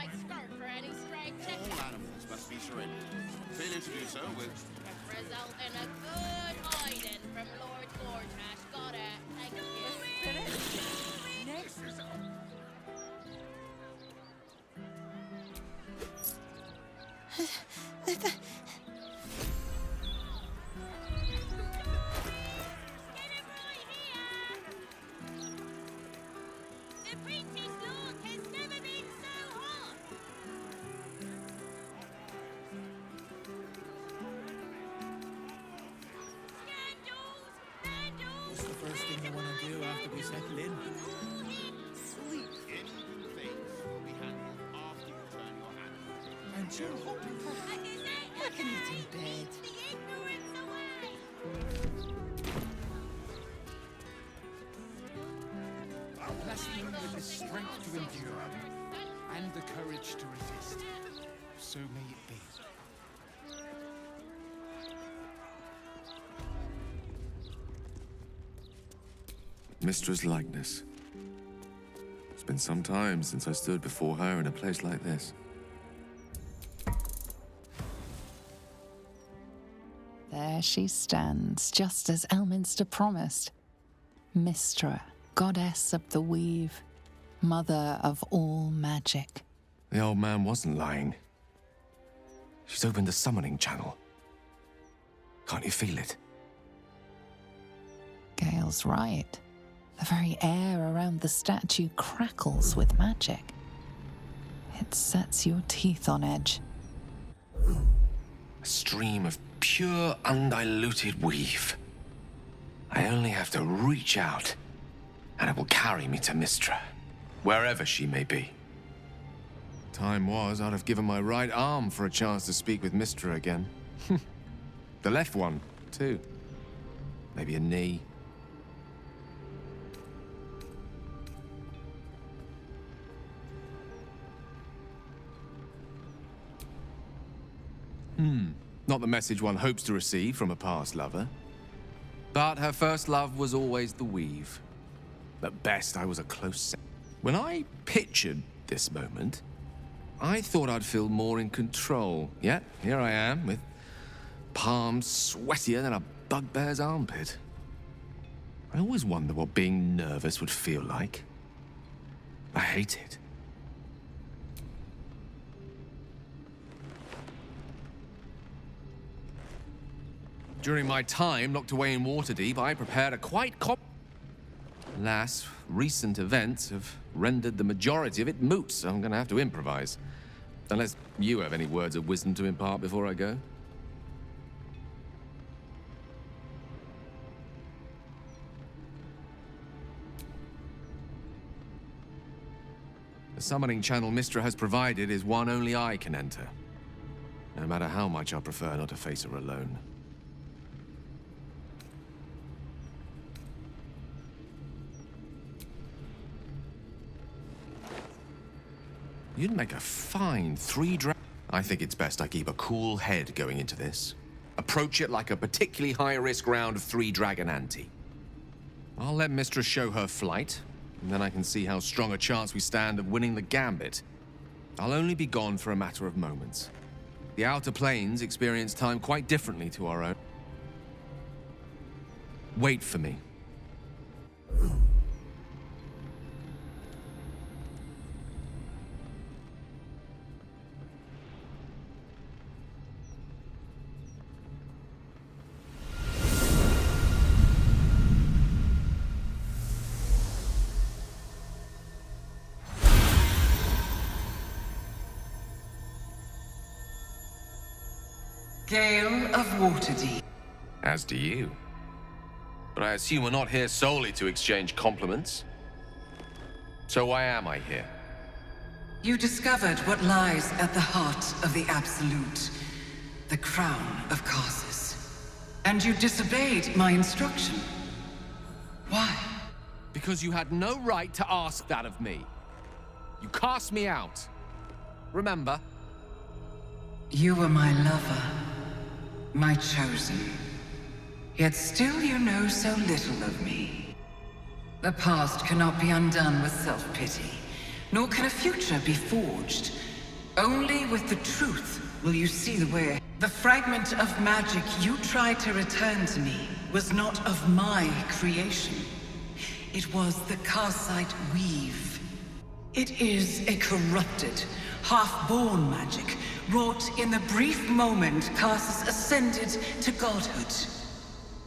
white skirt for any stray All chicken. animals must be surrendered. Failing to do so will... Result in a good hiding from Lord Gortrash. Got it. Thank you. Next result. The British Lord has never been so hot. What's the first thing you want to do after we settle in? Sleep. Anything things will be handled after you turn your hand. And you're hoping for... I can eat in bed. The ignorance away. Bless them with the strength to endure and the courage to resist. So may it be. Mistra's likeness. It's been some time since I stood before her in a place like this. There she stands, just as Elminster promised. Mystra, goddess of the weave, mother of all magic. The old man wasn't lying. She's opened the summoning channel. Can't you feel it? Gale's right. The very air around the statue crackles with magic. It sets your teeth on edge. A stream of pure, undiluted weave. I only have to reach out, and it will carry me to Mystra, wherever she may be. Time was, I'd have given my right arm for a chance to speak with Mystra again. The left one, too. Maybe a knee. Not the message one hopes to receive from a past lover. But her first love was always the weave. At best, I was a close second. When I pictured this moment, I thought I'd feel more in control. Yet, here I am, with palms sweatier than a bugbear's armpit. I always wonder what being nervous would feel like. I hate it. During my time locked away in Waterdeep, I prepared a quite Alas, recent events have rendered the majority of it moot, so I'm going to have to improvise. Unless you have any words of wisdom to impart before I go. The summoning channel Mystra has provided is one only I can enter. No matter how much I prefer not to face her alone. You'd make a fine I think it's best I keep a cool head going into this. Approach it like a particularly high-risk round of 3 dragon ante. I'll let Mistress show her flight, and then I can see how strong a chance we stand of winning the gambit. I'll only be gone for a matter of moments. The Outer Planes experience time quite differently to our own. Wait for me. Gale of Waterdeep. As do you. But I assume we're not here solely to exchange compliments. So why am I here? You discovered what lies at the heart of the Absolute, the crown of Karsus. And you disobeyed my instruction. Why? Because you had no right to ask that of me. You cast me out. Remember? You were my lover, my chosen. Yet still you know so little of me. The past cannot be undone with self-pity, nor can a future be forged Only with the truth will you see the way. The fragment of magic you tried to return to me was not of my creation. It was the Karsite weave. It is a corrupted, half-born magic, wrought in the brief moment Karsus ascended to godhood.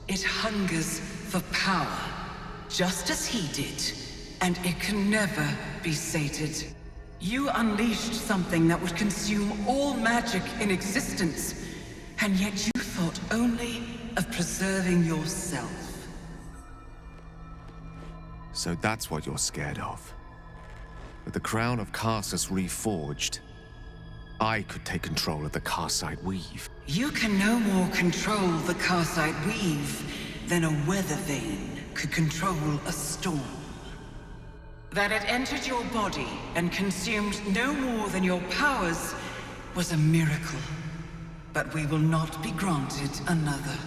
It hungers for power, just as he did, and it can never be sated. You unleashed something that would consume all magic in existence, and yet you thought only of preserving yourself. So that's what you're scared of. With the crown of Karsus reforged, I could take control of the Karsite weave. You can no more control the Karsite weave than a weather vane could control a storm. That it entered your body and consumed no more than your powers was a miracle. But we will not be granted another.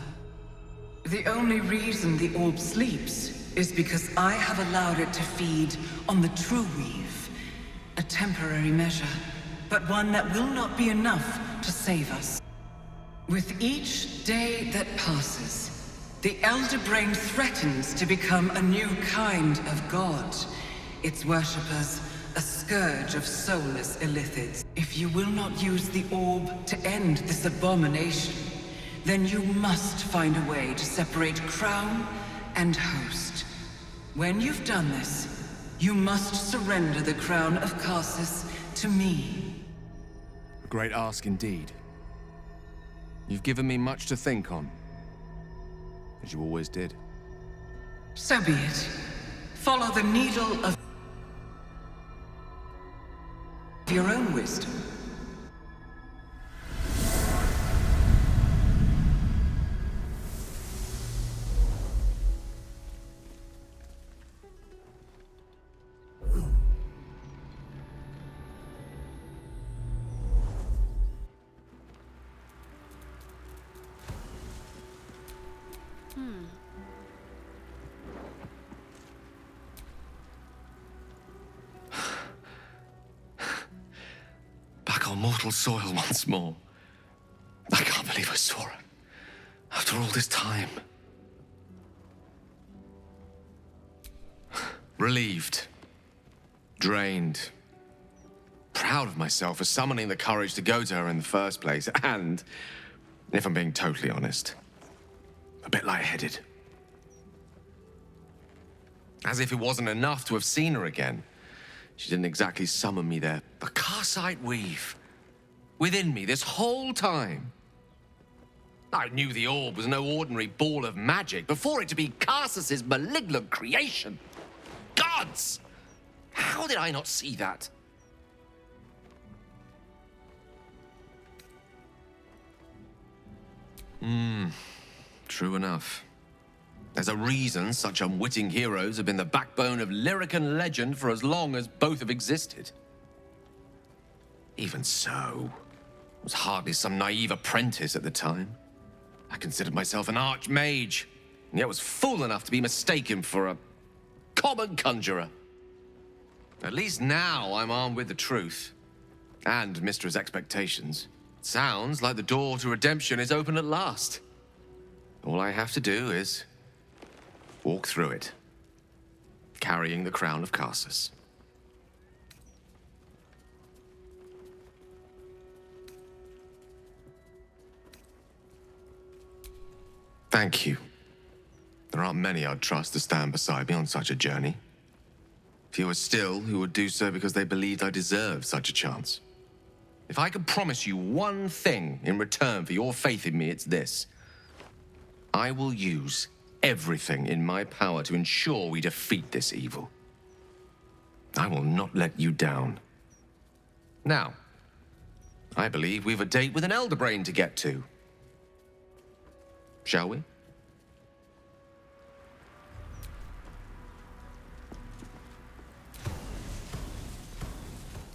The only reason the orb sleeps is because I have allowed it to feed on the true weave. A temporary measure, but one that will not be enough to save us. With each day that passes, the Elder Brain threatens to become a new kind of god. Its worshippers, a scourge of soulless illithids. If you will not use the orb to end this abomination, then you must find a way to separate crown and host. When you've done this, you must surrender the crown of Karsus to me. A great ask indeed. You've given me much to think on, as you always did. So be it. Follow the needle of your own wisdom. Back on mortal soil once more. I can't believe I saw it. After all this time. Relieved. Drained. Proud of myself for summoning the courage to go to her in the first place. And, if I'm being totally honest, a bit lightheaded. As if it wasn't enough to have seen her again. She didn't exactly summon me there. The Karsite weave. Within me this whole time. I knew the orb was no ordinary ball of magic before it to be Karsus's malignant creation. Gods! How did I not see that? True enough. There's a reason such unwitting heroes have been the backbone of lyric and legend for as long as both have existed. Even so, I was hardly some naive apprentice at the time. I considered myself an archmage, and yet was fool enough to be mistaken for a common conjurer. At least now I'm armed with the truth, and Mistra's expectations. Sounds like the door to redemption is open at last. All I have to do is walk through it, carrying the crown of Karsus. Thank you. There aren't many I'd trust to stand beside me on such a journey. Fewer still who would do so because they believed I deserved such a chance. If I could promise you one thing in return for your faith in me, it's this. I will use everything in my power to ensure we defeat this evil. I will not let you down. Now, I believe we've a date with an Elder Brain to get to. Shall we?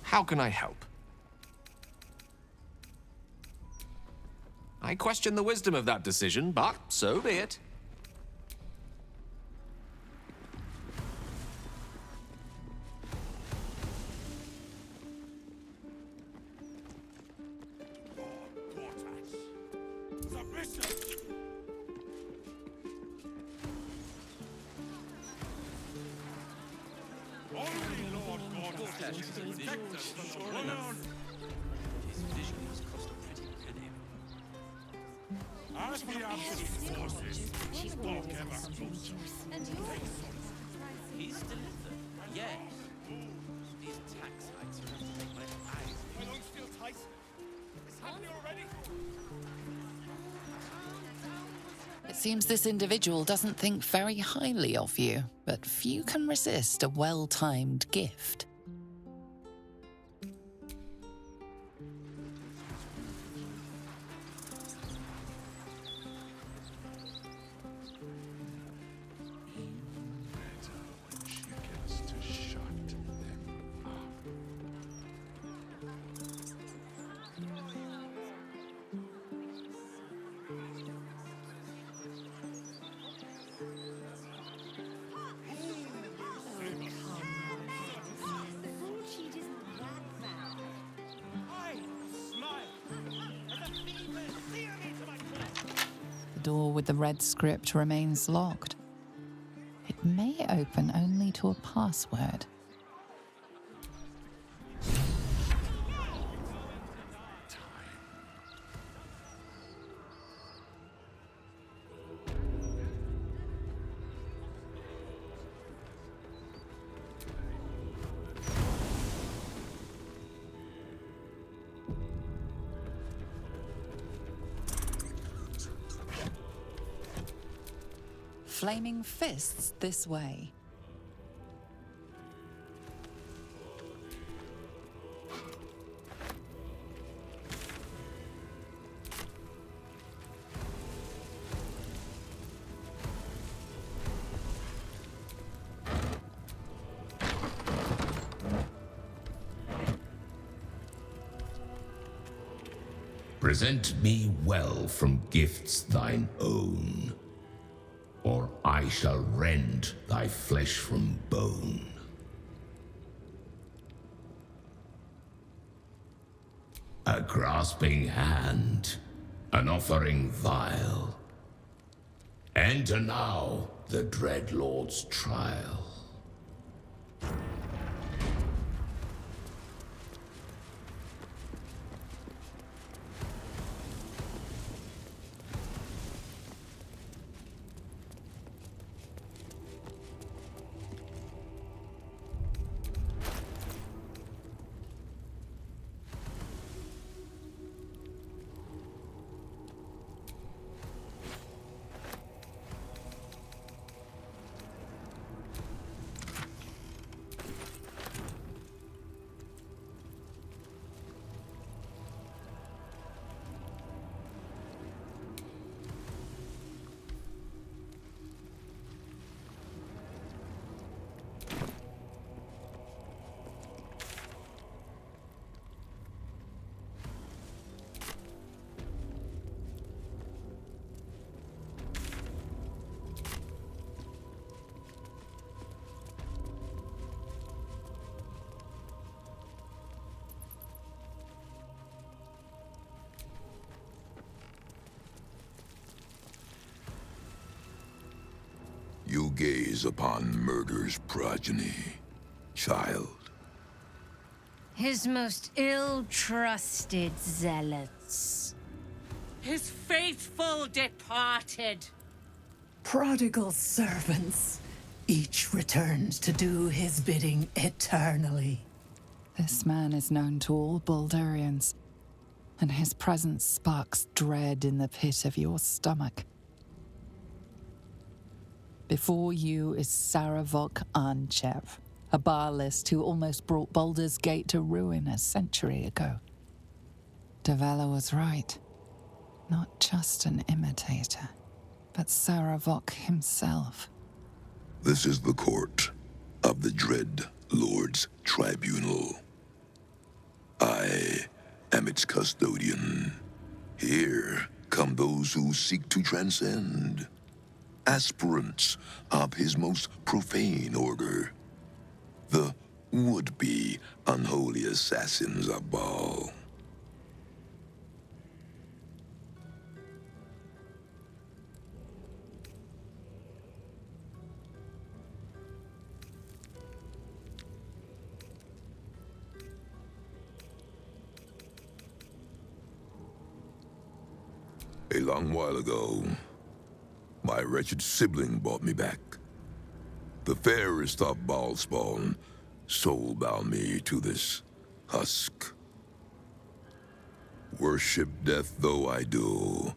How can I help? I question the wisdom of that decision, but so be it. As we have the forces, walk ever closer. He's delivered. Yes. These tax hikes are enough to make my eyes. My lungs feel tight. It's happening already. It seems this individual doesn't think very highly of you, but few can resist a well-timed gift. Better when she gets to shut them up. The door with the red script remains locked. It may open only to a password. Flaming fists this way. Present me well from gifts thine own, or I shall rend thy flesh from bone. A grasping hand, an offering vile. Enter now the dread Lord's trial. You gaze upon murder's progeny, child. His most ill-trusted zealots. His faithful departed. Prodigal servants, each returned to do his bidding eternally. This man is known to all Baldurians, and his presence sparks dread in the pit of your stomach. Before you is Saravok Arnchev, a Baalist who almost brought Baldurs Gate to ruin a century ago. Davella was right. Not just an imitator, but Saravok himself. This is the court of the Dread Lord's Tribunal. I am its custodian. Here come those who seek to transcend. Aspirants of his most profane order. The would-be unholy assassins of Baal. A long while ago, my wretched sibling brought me back. The fairest of Baalspawn soul-bound me to this husk. Worship death though I do,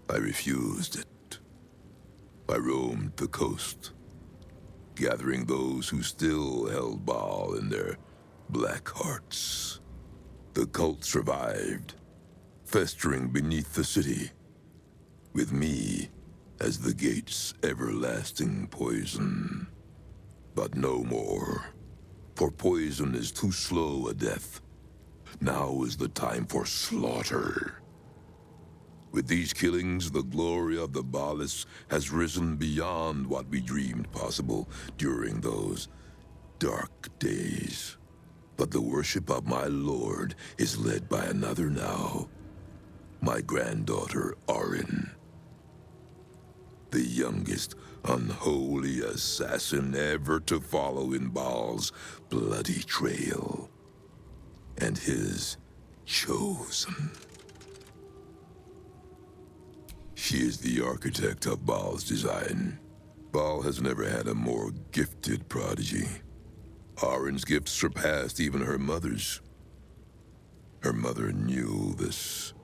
I refused it. I roamed the coast, gathering those who still held Baal in their black hearts. The cult survived, festering beneath the city, with me as the gate's everlasting poison. But no more, for poison is too slow a death. Now is the time for slaughter. With these killings, the glory of the Baalis has risen beyond what we dreamed possible during those dark days. But the worship of my lord is led by another now. My granddaughter, Arin. The youngest unholy assassin ever to follow in Baal's bloody trail. And his chosen. She is the architect of Baal's design. Baal has never had a more gifted prodigy. Arin's gifts surpassed even her mother's. Her mother knew this,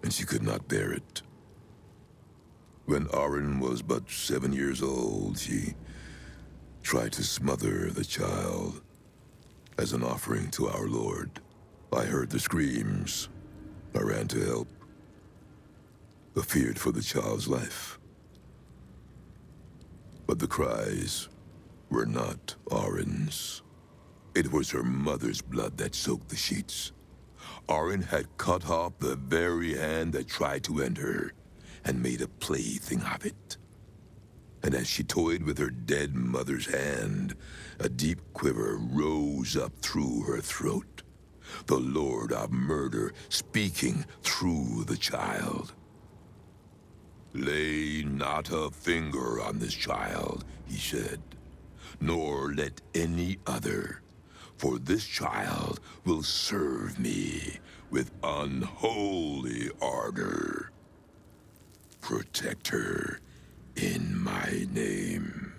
and she could not bear it. When Arin was but 7 years old, she tried to smother the child as an offering to our Lord. I heard the screams. I ran to help. I feared for the child's life. But the cries were not Arin's. It was her mother's blood that soaked the sheets. Arin had cut off the very hand that tried to end her, and made a plaything of it. And as she toyed with her dead mother's hand, a deep quiver rose up through her throat. The Lord of Murder speaking through the child. Lay not a finger on this child, he said, nor let any other, for this child will serve me with unholy ardor. Protect her in my name.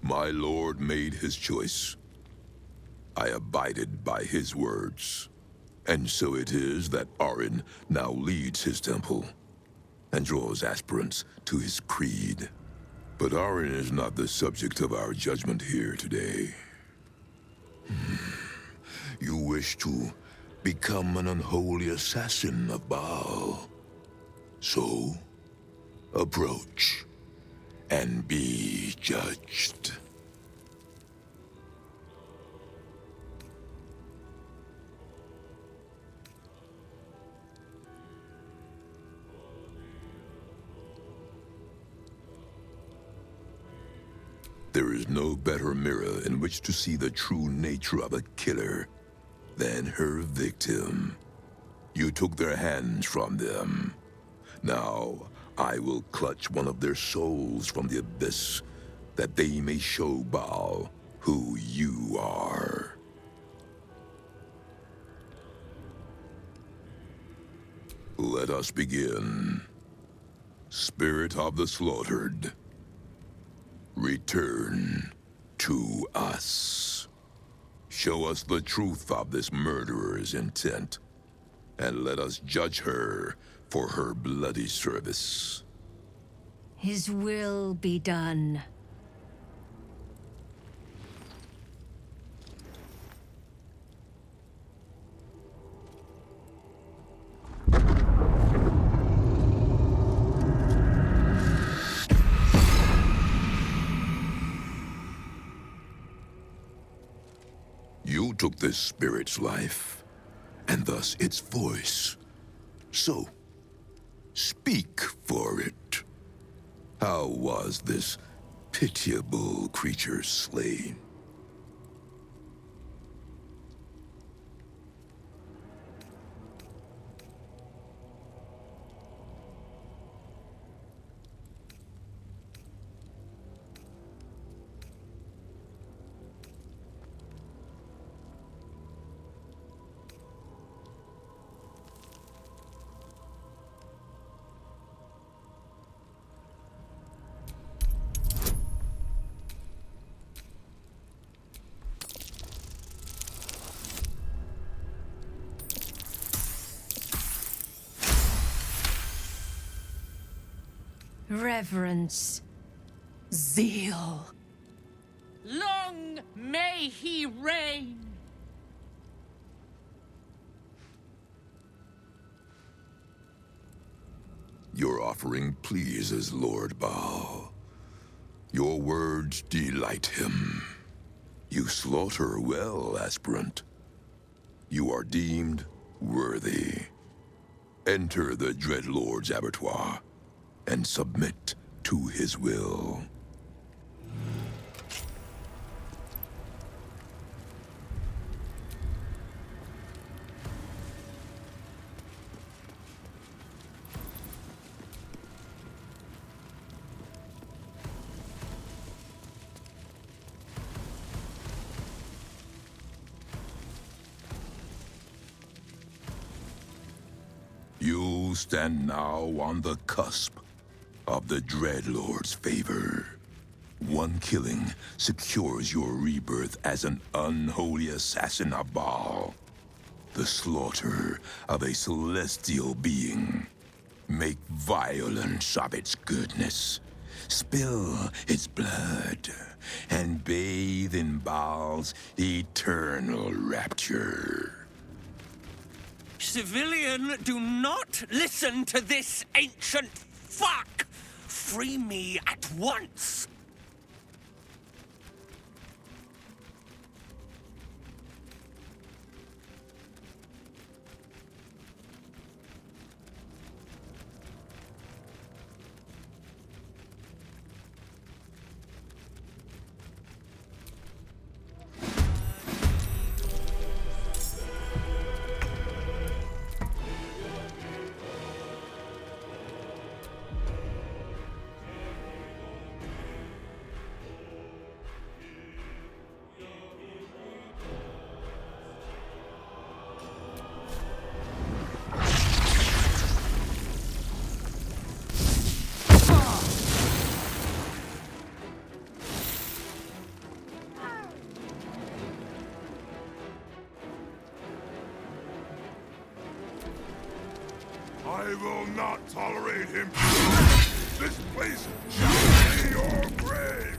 My lord made his choice. I abided by his words. And so it is that Arin now leads his temple and draws aspirants to his creed. But Arin is not the subject of our judgment here today. You wish to become an unholy assassin of Baal. So, approach and be judged. There is no better mirror in which to see the true nature of a killer than her victim. You took their hands from them. Now, I will clutch one of their souls from the abyss, that they may show Baal who you are. Let us begin. Spirit of the slaughtered, return to us. Show us the truth of this murderer's intent, and let us judge her for her bloody service. His will be done. You took this spirit's life, and thus its voice. So, speak for it. How was this pitiable creature slain? Reverence. Zeal. Long may he reign! Your offering pleases Lord Baal. Your words delight him. You slaughter well, aspirant. You are deemed worthy. Enter the Dreadlord's abattoir and submit to his will. You stand now on the cusp of the Dreadlord's favor. One killing secures your rebirth as an unholy assassin of Baal. The slaughter of a celestial being. Make violence of its goodness. Spill its blood. And bathe in Baal's eternal rapture. Civilian, do not listen to this ancient fuck! Free me at once! I will not tolerate him. This place shall be your grave.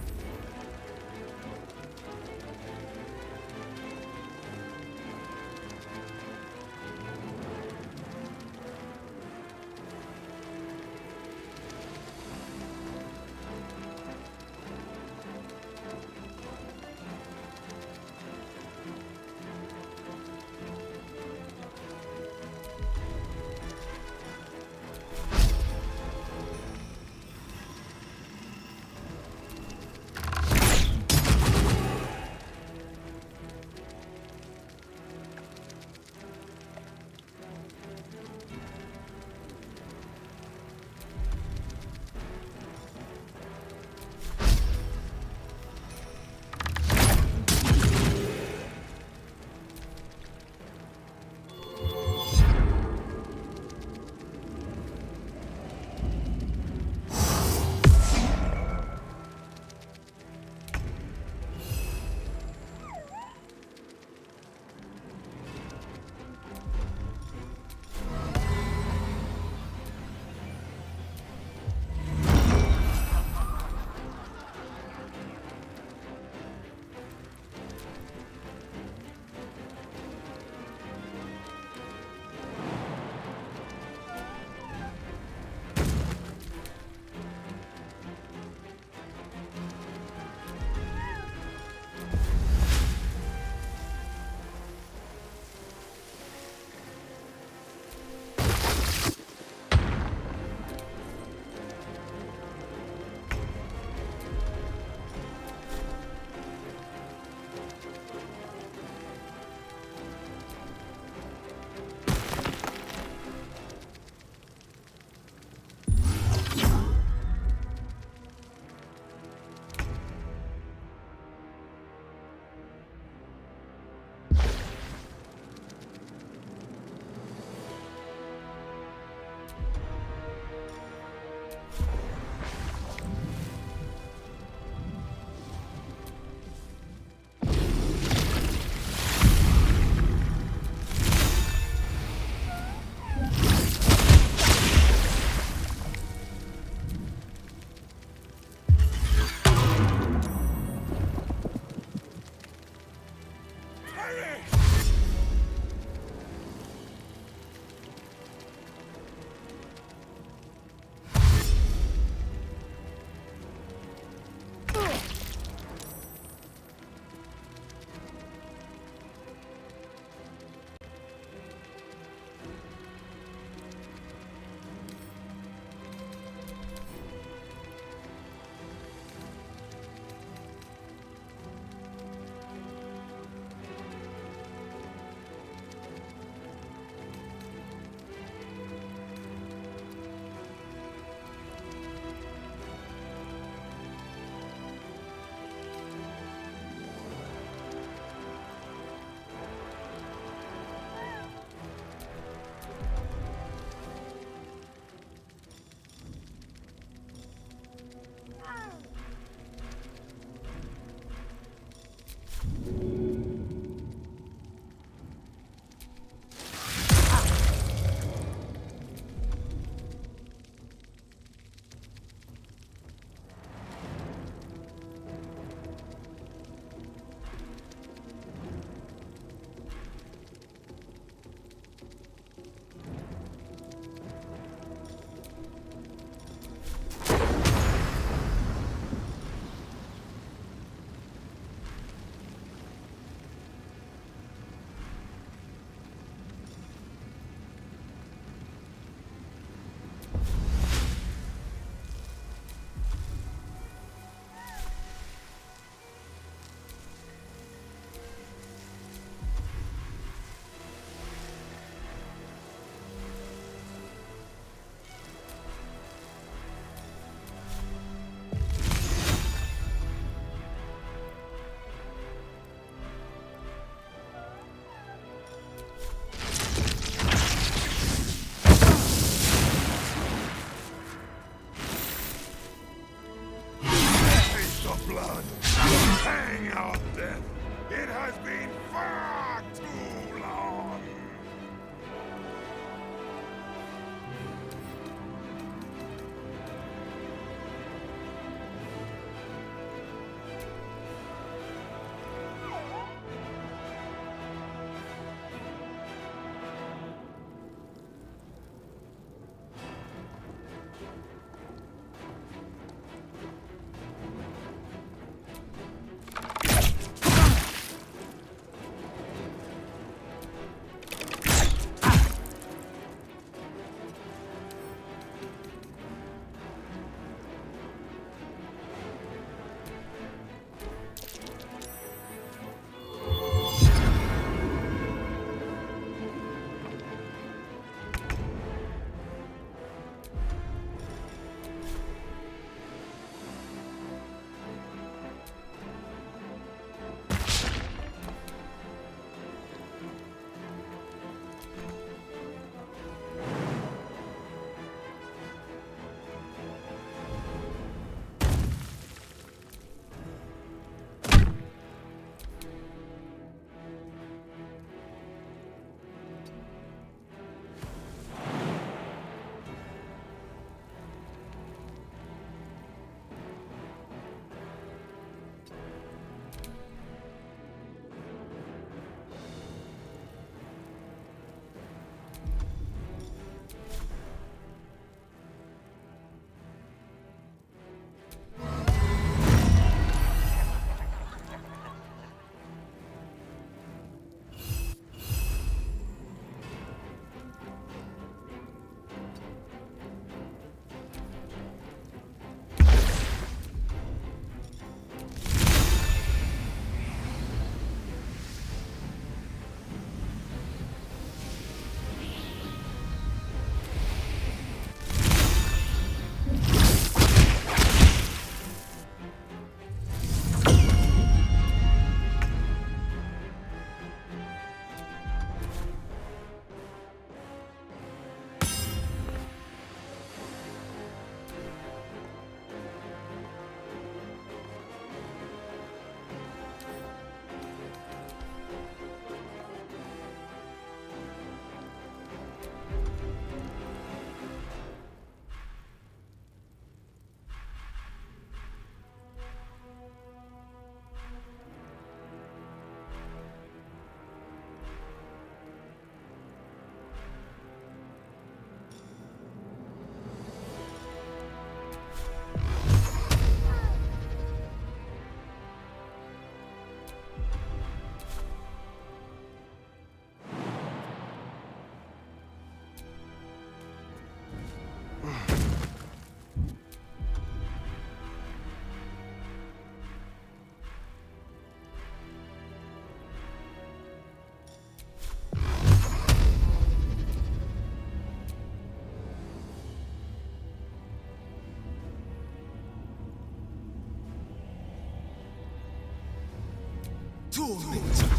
tormented.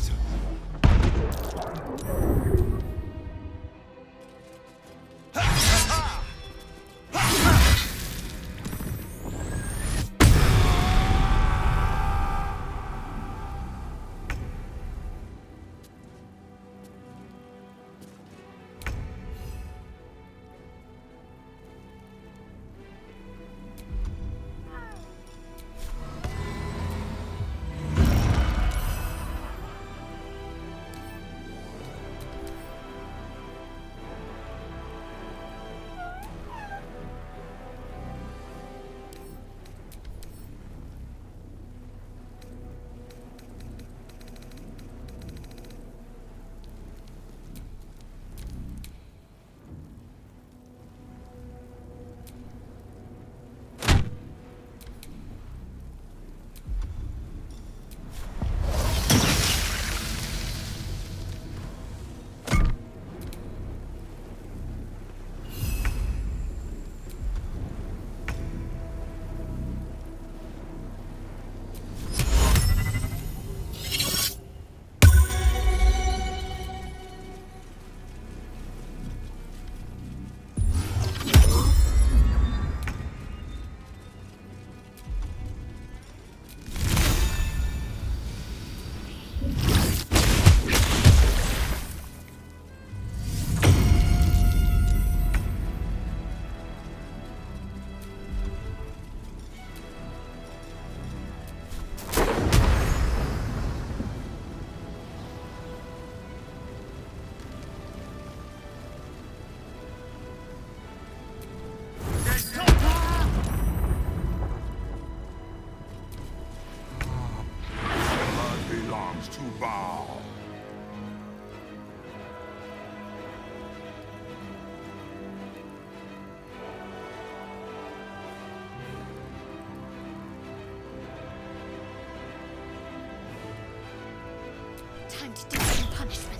Time to do some punishment.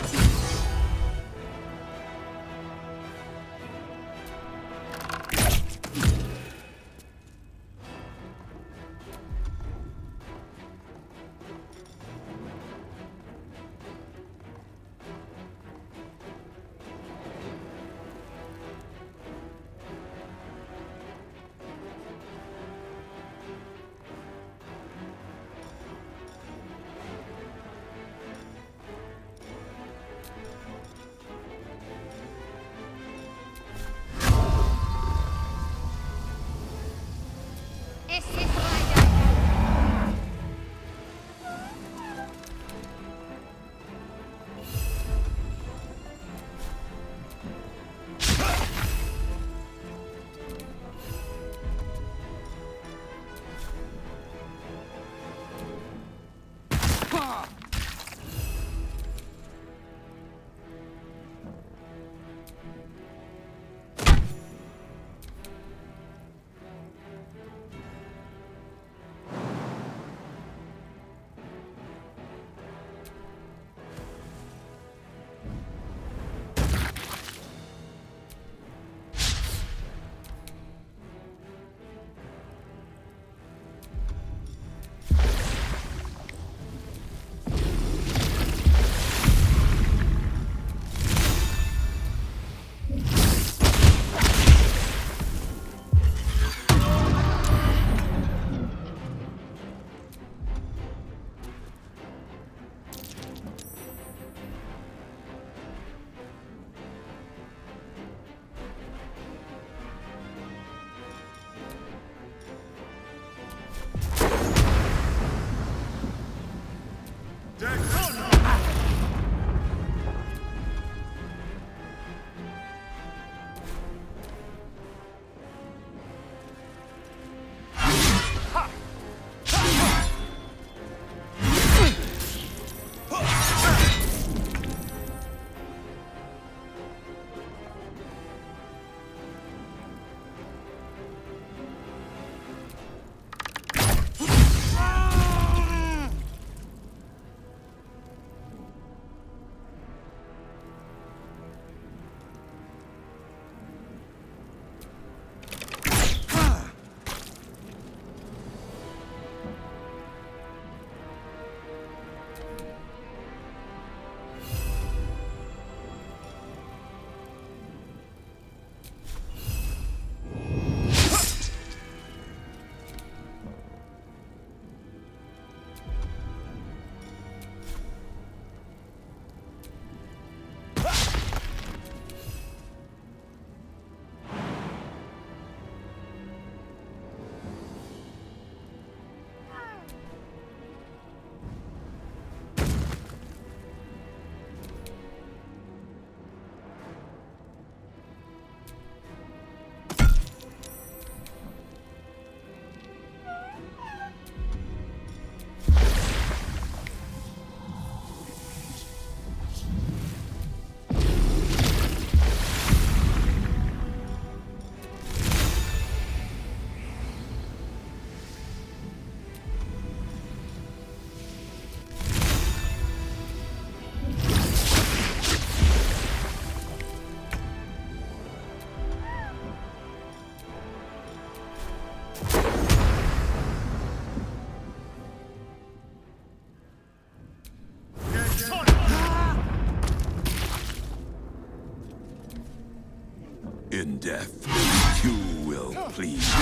In death, you will please.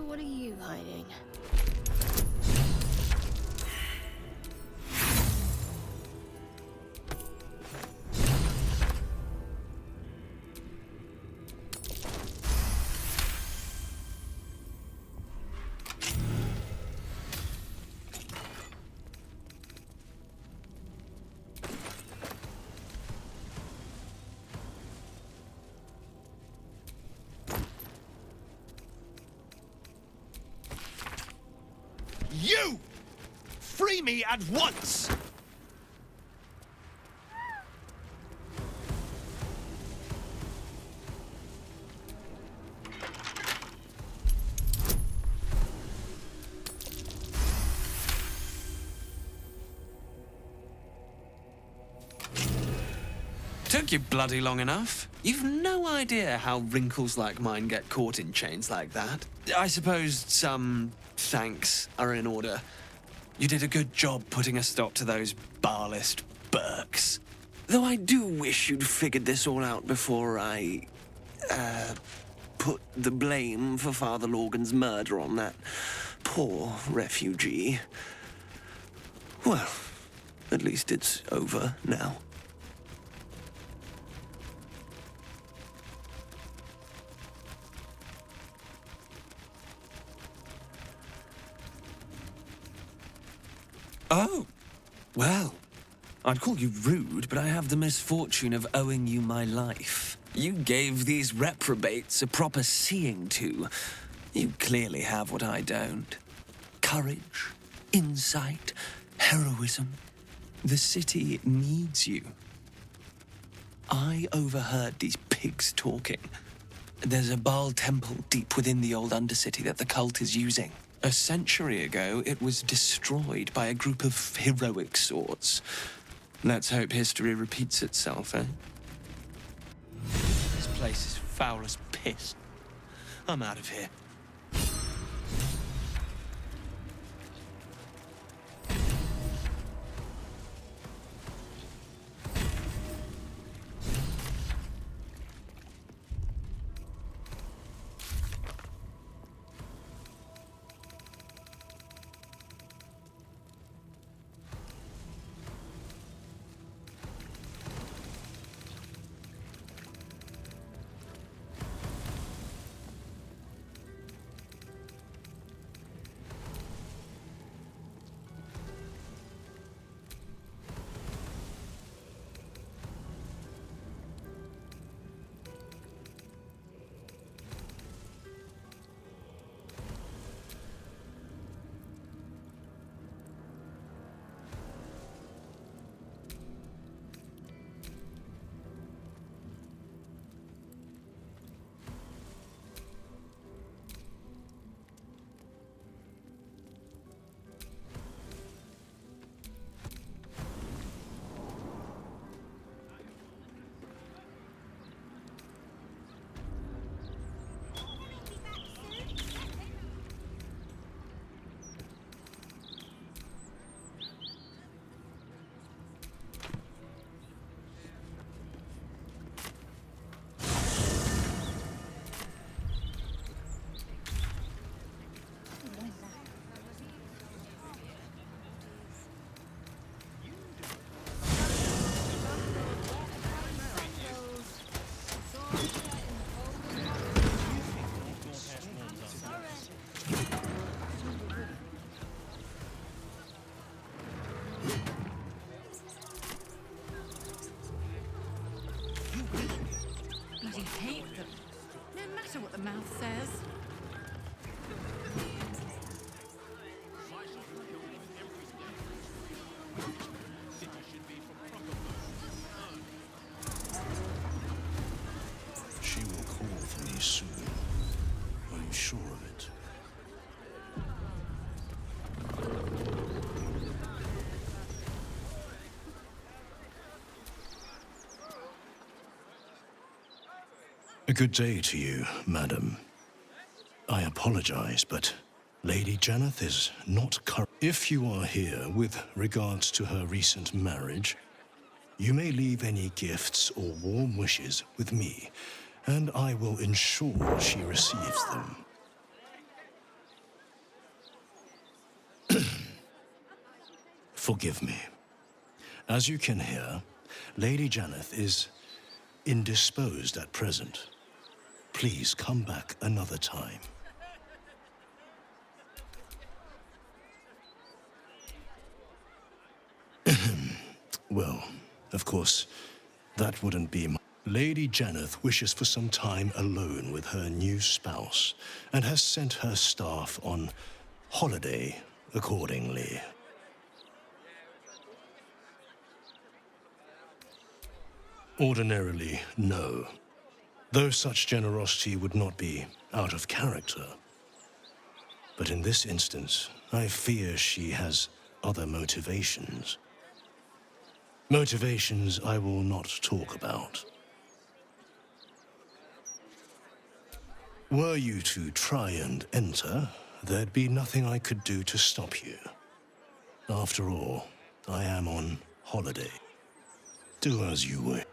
What are you hiding? You! Free me at once! Took you bloody long enough. You've no idea how wrinkles like mine get caught in chains like that. I suppose some thanks are in order. You did a good job putting a stop to those barlist Burks. Though I do wish you'd figured this all out before I, put the blame for Father Lorgan's murder on that poor refugee. Well, at least it's over now. Oh, well, I'd call you rude, but I have the misfortune of owing you my life. You gave these reprobates a proper seeing to. You clearly have what I don't. Courage, insight, heroism. The city needs you. I overheard these pigs talking. There's a Baal temple deep within the old Undercity that the cult is using. A century ago, it was destroyed by a group of heroic sorts. Let's hope history repeats itself, eh? This place is foul as piss. I'm out of here. Jannath says. She will call for me soon. I'm sure of it. A good day to you, madam. I apologize, but Lady Jannath is not current. If you are here with regards to her recent marriage, you may leave any gifts or warm wishes with me, and I will ensure she receives them. Forgive me. As you can hear, Lady Jannath is indisposed at present. Please come back another time. Well, of course, that wouldn't be my... Lady Jannath wishes for some time alone with her new spouse and has sent her staff on holiday accordingly. Ordinarily, no. Though such generosity would not be out of character. But in this instance, I fear she has other motivations. Motivations I will not talk about. Were you to try and enter, there'd be nothing I could do to stop you. After all, I am on holiday. Do as you wish.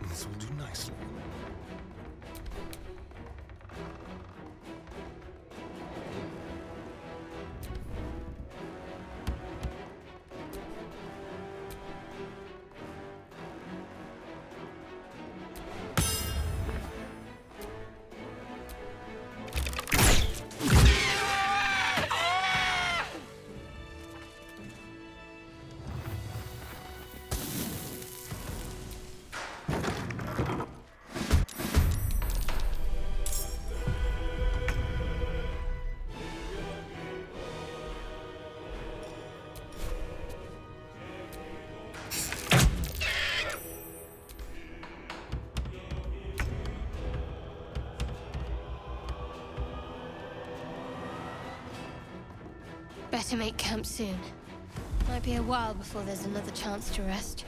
This will do nicely. Better make camp soon. Might be a while before there's another chance to rest.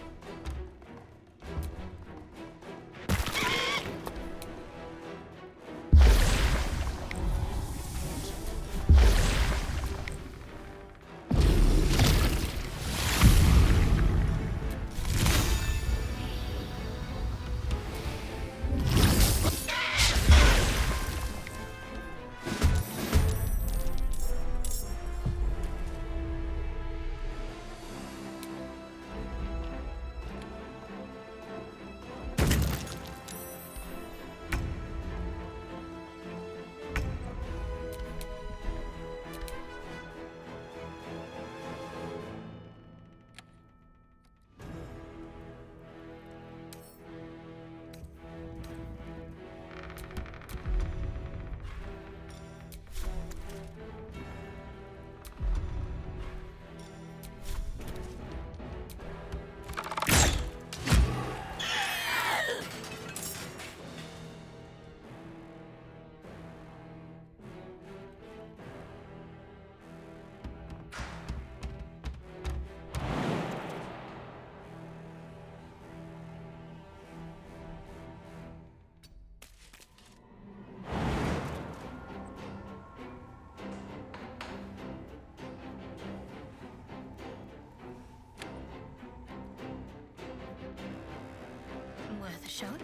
worth a shot.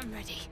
I'm ready.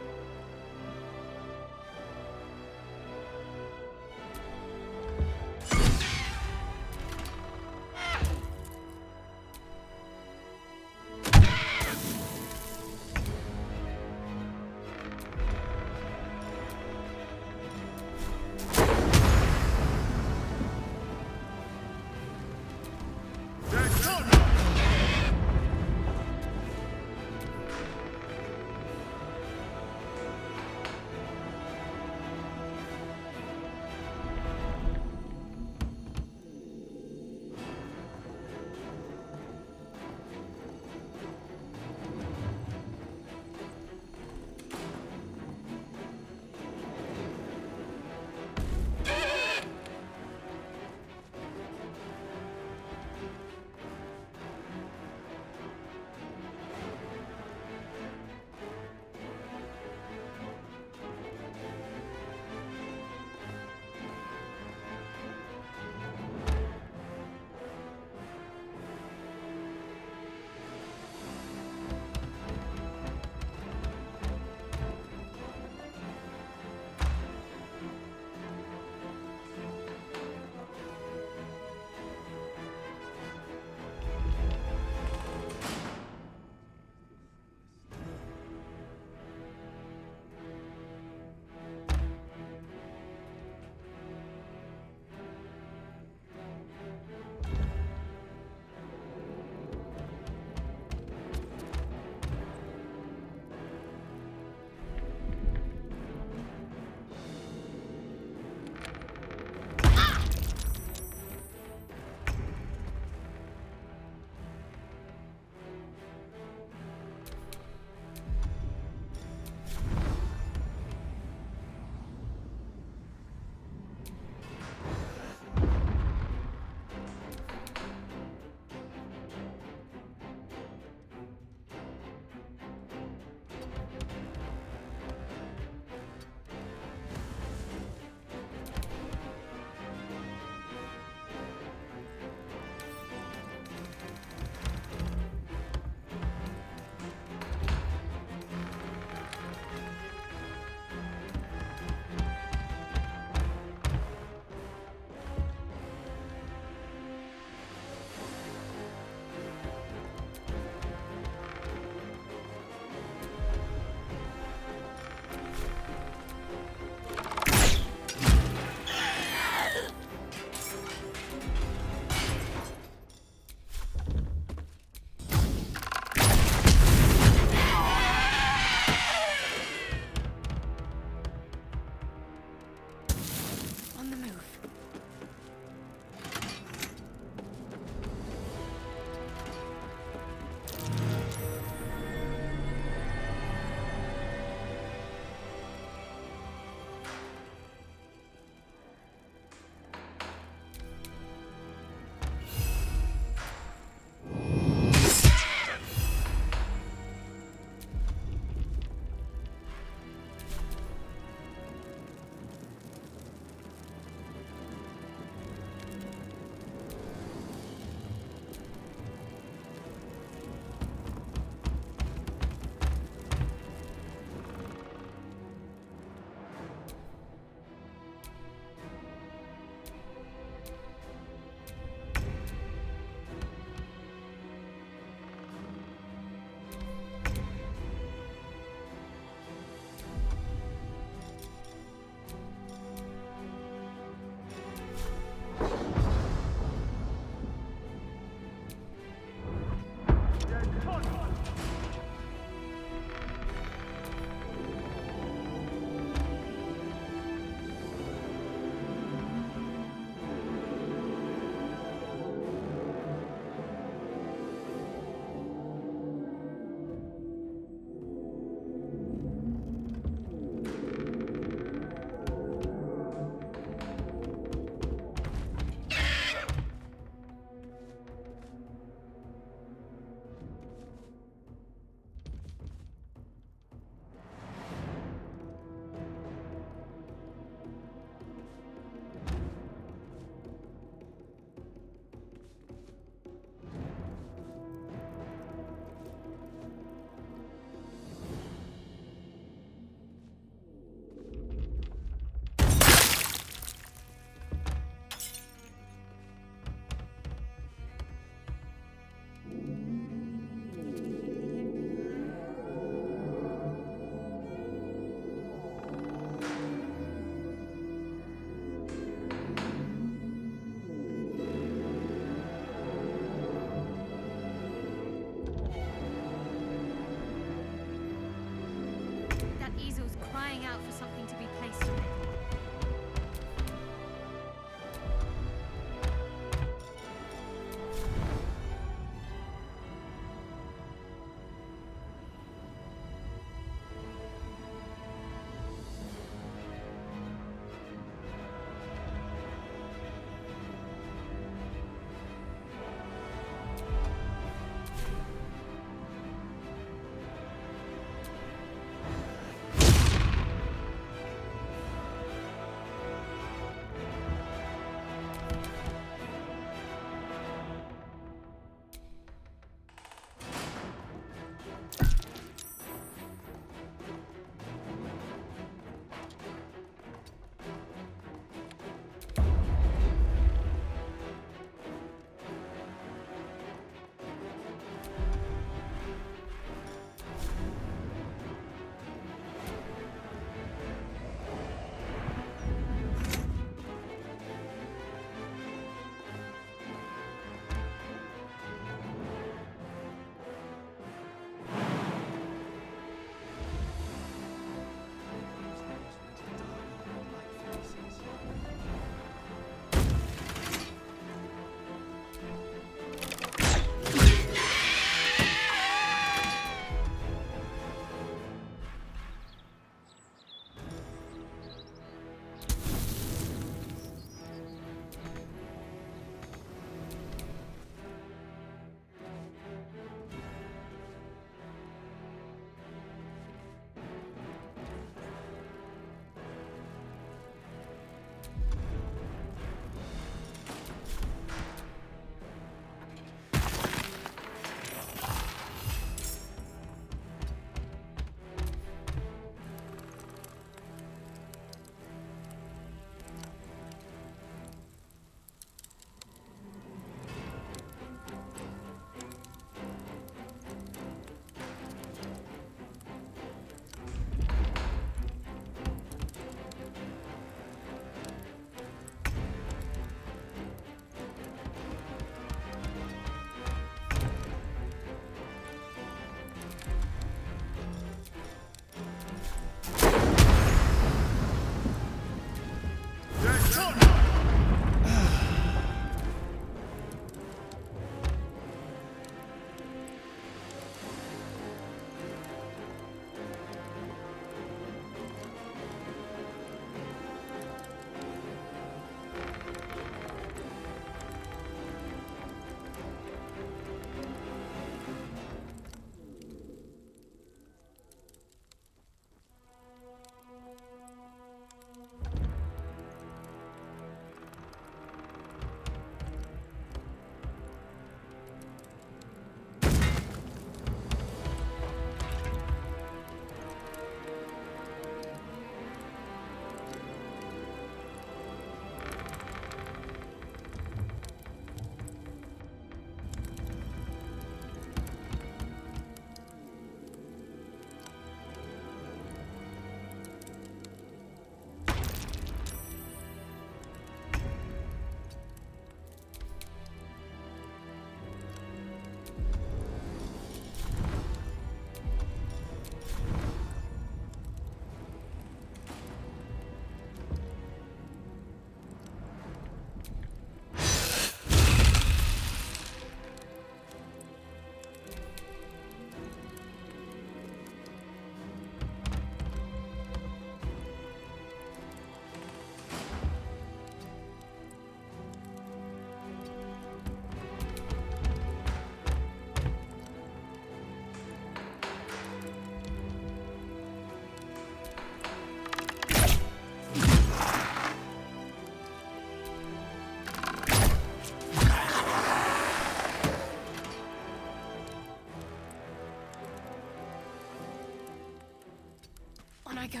go.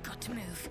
Got to move.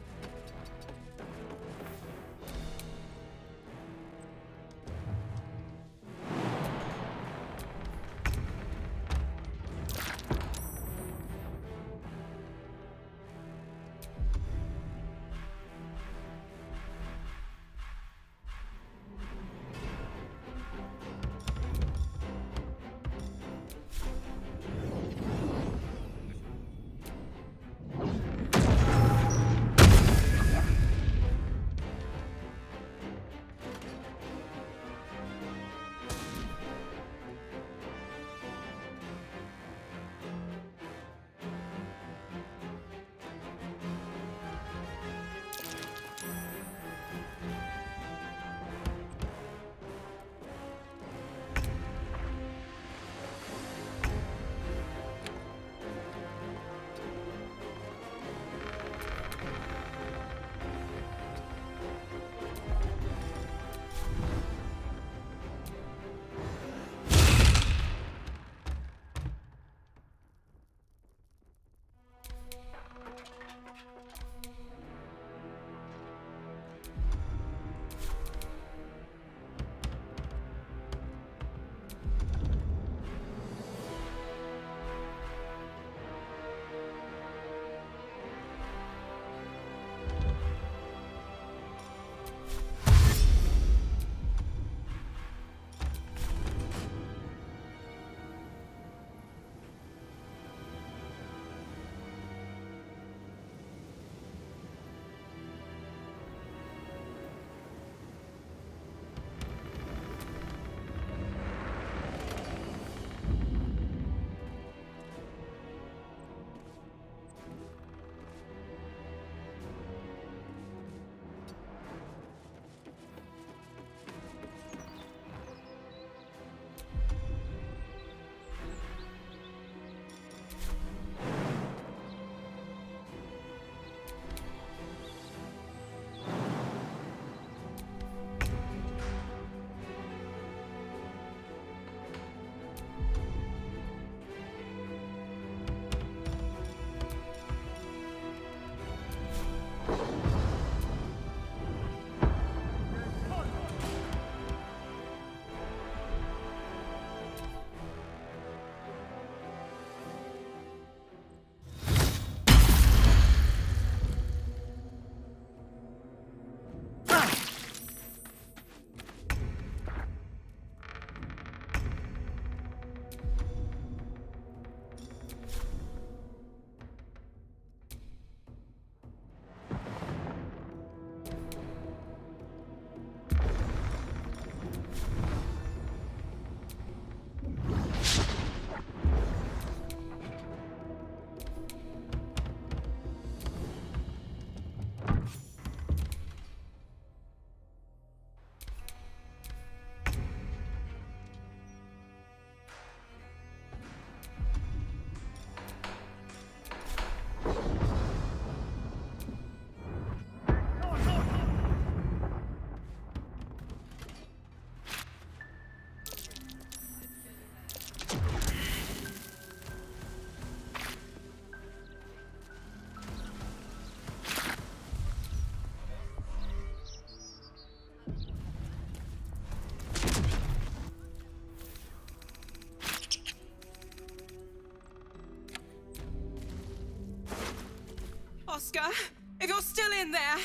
Oscar, if you're still in there,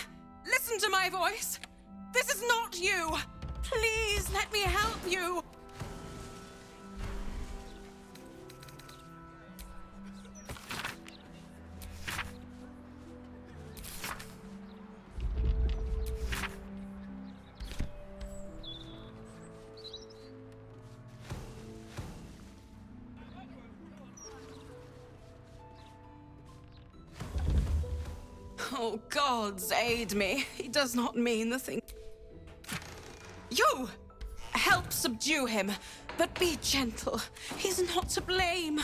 listen to my voice. This is not you. Please let me help you. Oh, gods aid me. He does not mean the thing. You! Help subdue him, but be gentle. He's not to blame.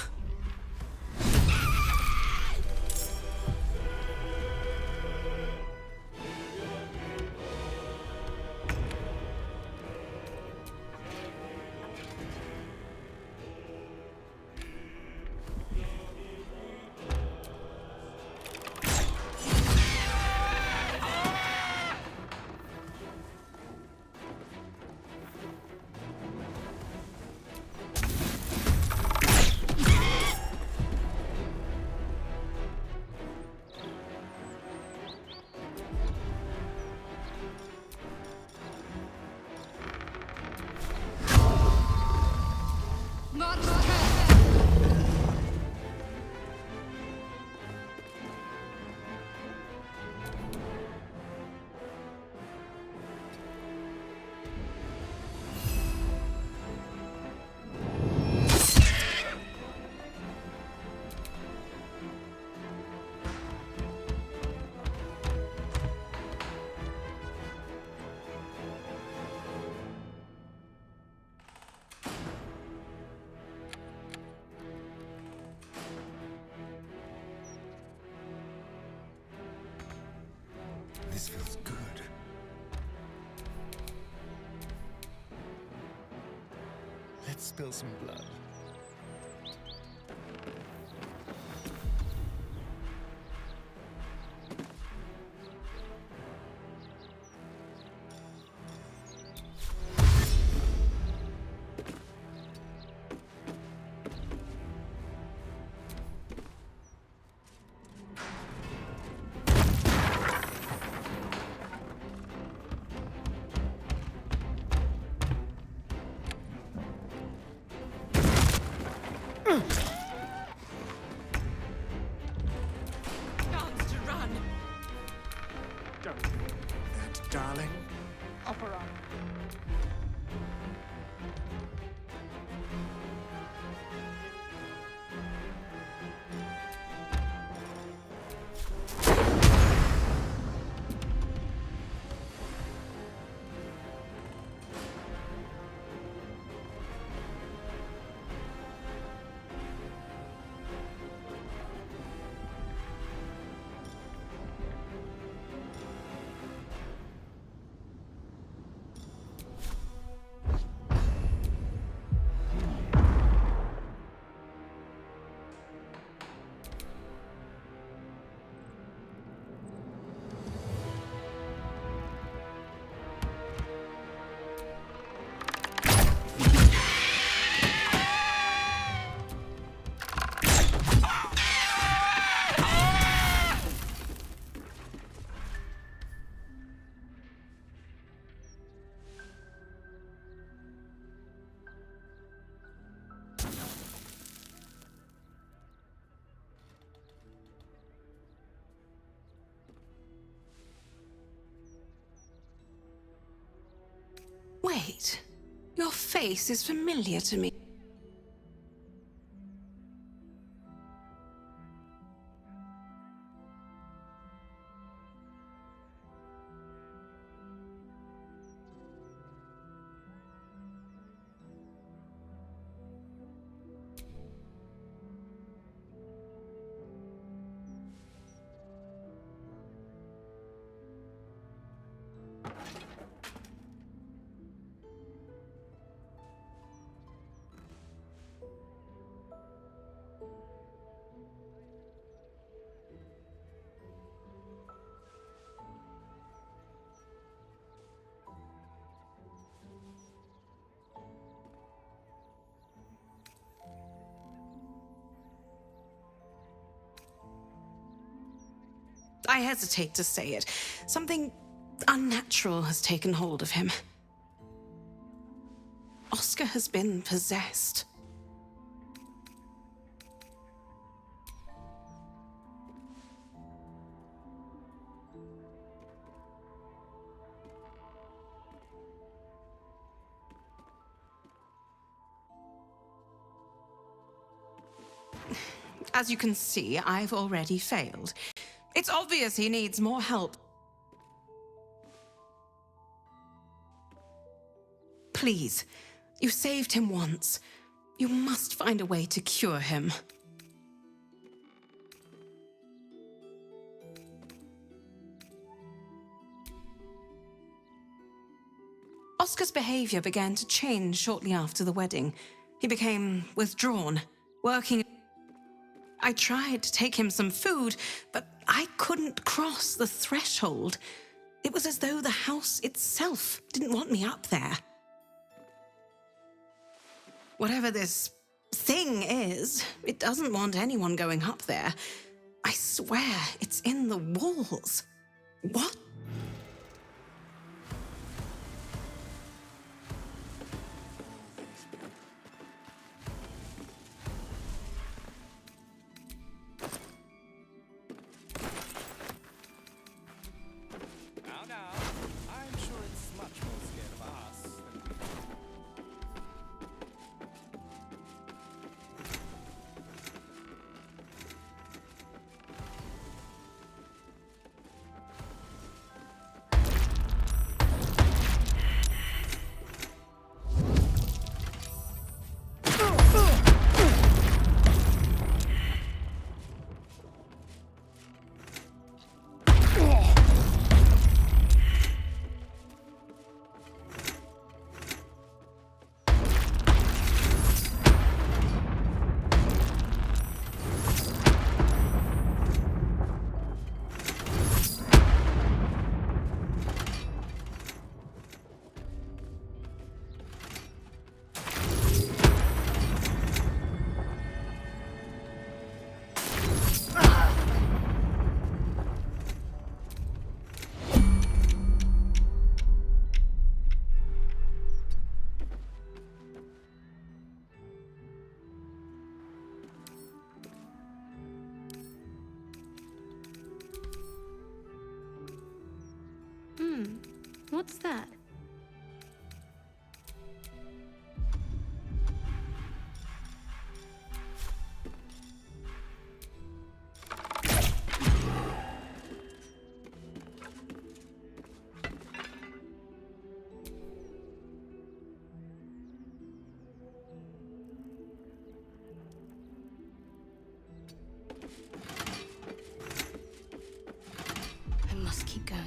This feels good. Let's spill some blood. Chance to run. Don't do that, darling. Opera. Wait, your face is familiar to me. I hesitate to say it. Something unnatural has taken hold of him. Oscar has been possessed. As you can see, I've already failed. It's obvious he needs more help. Please, you saved him once. You must find a way to cure him. Oscar's behavior began to change shortly after the wedding. He became withdrawn, working. I tried to take him some food, but I couldn't cross the threshold. It was as though the house itself didn't want me up there. Whatever this thing is, it doesn't want anyone going up there. I swear it's in the walls. What? What's that? I must keep going.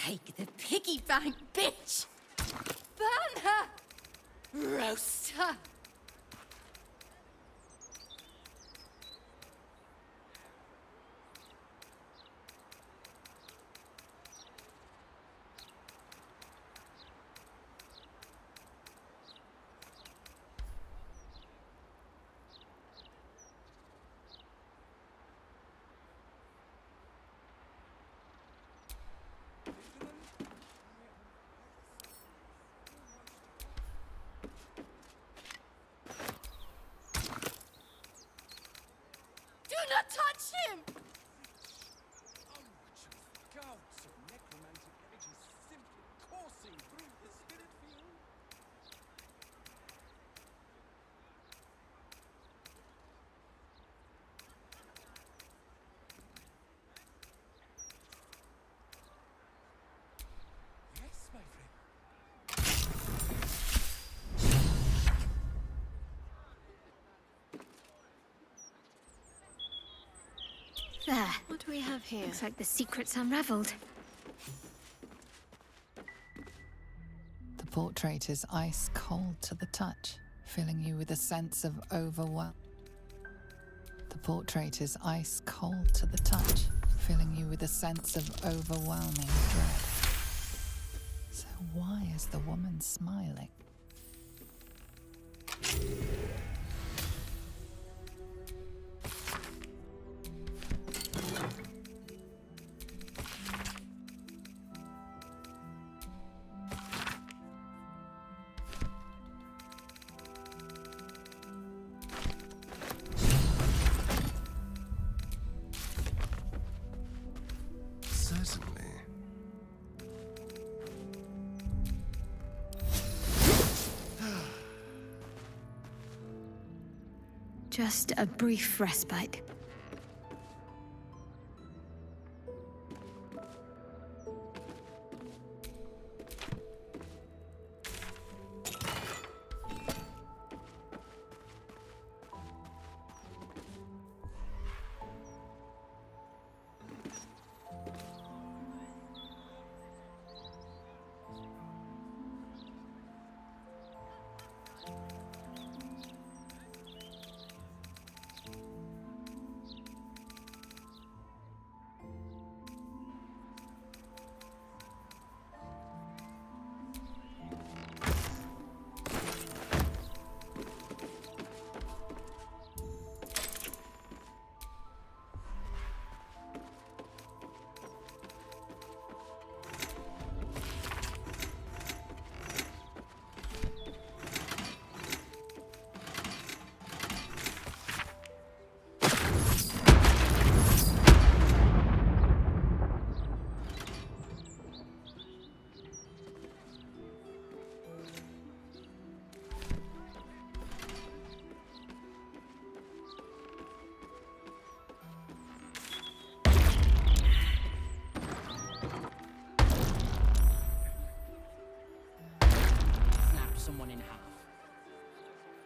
Take the piggy bank, bitch! Burn her! Roast her! Do not touch him! There. What do we have here? Looks like the secret's unraveled. The portrait is ice cold to the touch, filling you with a sense of overwhelm. The portrait is ice cold to the touch, filling you with a sense of overwhelming dread. So why is the woman smiling? Just a brief respite. Someone in half.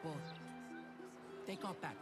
Well, they got that.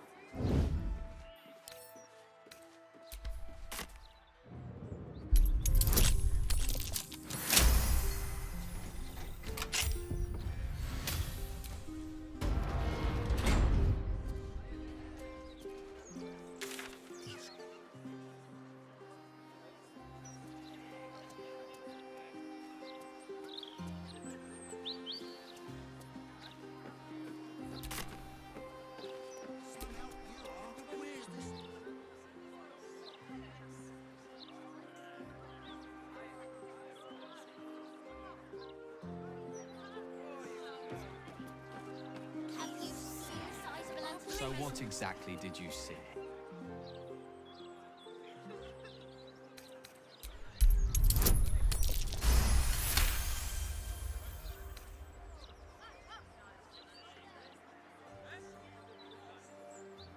So what exactly did you see?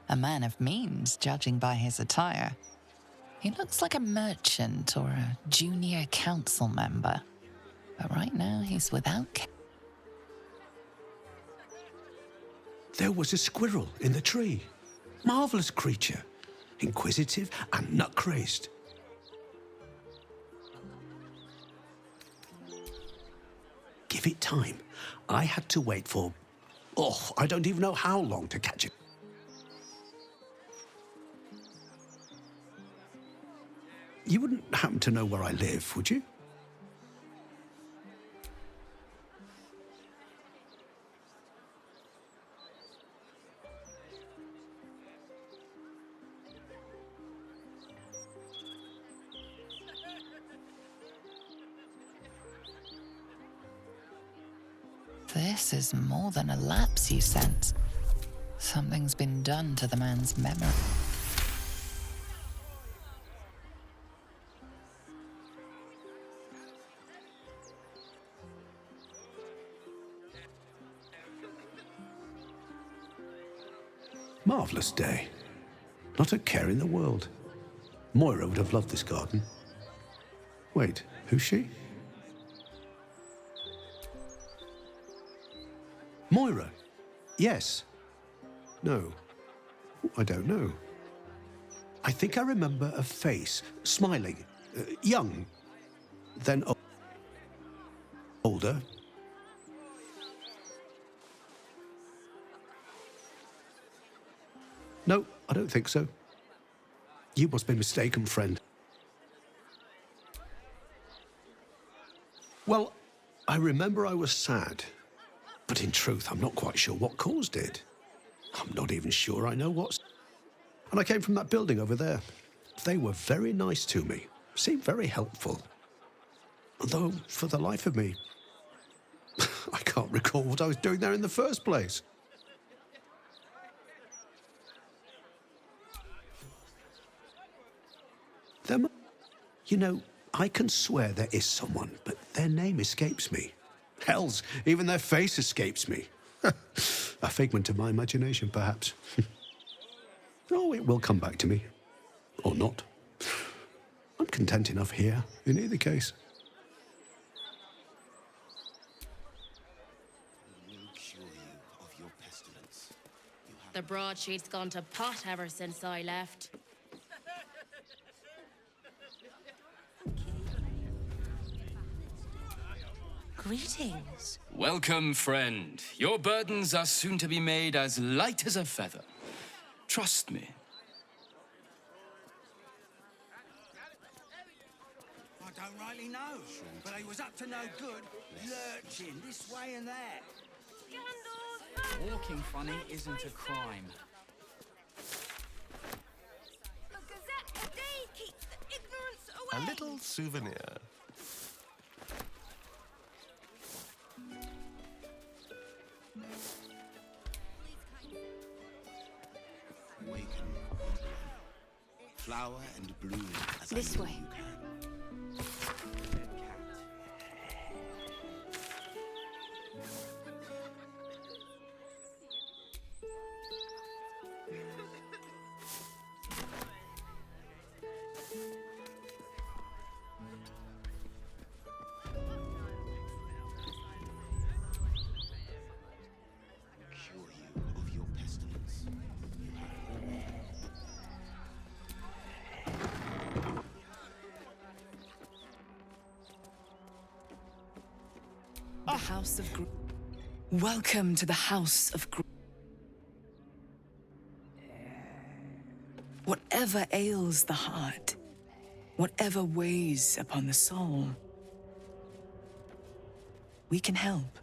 A man of means, judging by his attire. He looks like a merchant or a junior council member. But right now, he's without... There was a squirrel in the tree. Marvelous creature. Inquisitive and nut-crazed. perfect time. I had to wait for, I don't even know how long to catch it. You wouldn't happen to know where I live, would you? This is more than a lapse, you sense. Something's been done to the man's memory. Marvellous day. Not a care in the world. Moira would have loved this garden. Wait, who's she? Moira? Yes. No. I don't know. I think I remember a face, smiling, young, then older. No, I don't think so. You must be mistaken, friend. Well, I remember I was sad, but in truth, I'm not quite sure what caused it. I'm not even sure I know what's... And I came from that building over there. They were very nice to me, seemed very helpful. Although, for the life of me, I can't recall what I was doing there in the first place. You know, I can swear there is someone, but their name escapes me. Hells, even their face escapes me. A figment of my imagination, perhaps. Oh, it will come back to me. Or not. I'm content enough here, in either case. The broadsheet's gone to pot ever since I left. Greetings. Welcome, friend. Your burdens are soon to be made as light as a feather. Trust me. I don't rightly know, but he was up to no good, lurching this way and that. Walking funny isn't a crime. A little souvenir. Waken. Flower and bloom as This I know way. you can. Cure you of your pestilence. The House of Welcome to the House of Whatever ails the heart, whatever weighs upon the soul, we can help.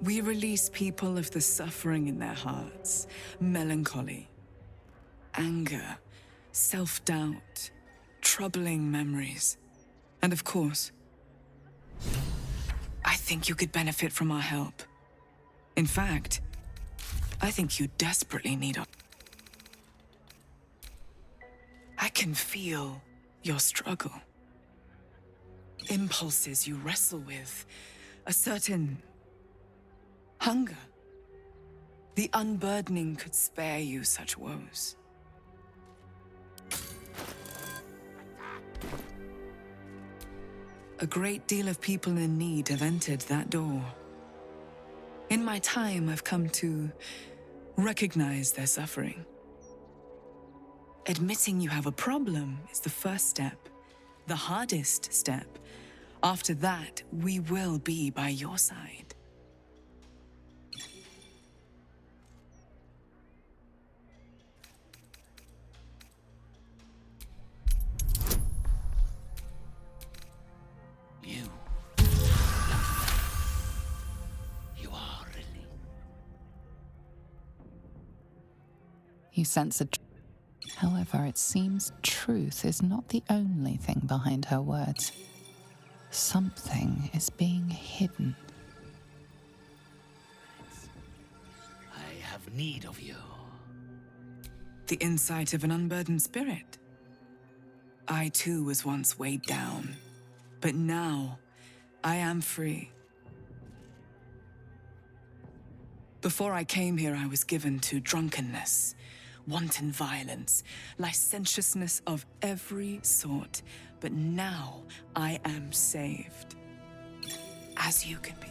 We release people of the suffering in their hearts, melancholy, anger, self-doubt, troubling memories. And of course, I think you could benefit from our help. In fact, I think you desperately need our... I can feel your struggle. Impulses you wrestle with, a certain hunger. The unburdening could spare you such woes. A great deal of people in need have entered that door. In my time, I've come to recognize their suffering. Admitting you have a problem is the first step, the hardest step. After that, we will be by your side. You are really. You sense a... However, it seems truth is not the only thing behind her words. Something is being hidden. I have need of you. The insight of an unburdened spirit. I too was once weighed down, but now I am free. Before I came here, I was given to drunkenness, wanton violence, licentiousness of every sort. But now I am saved, as you can be.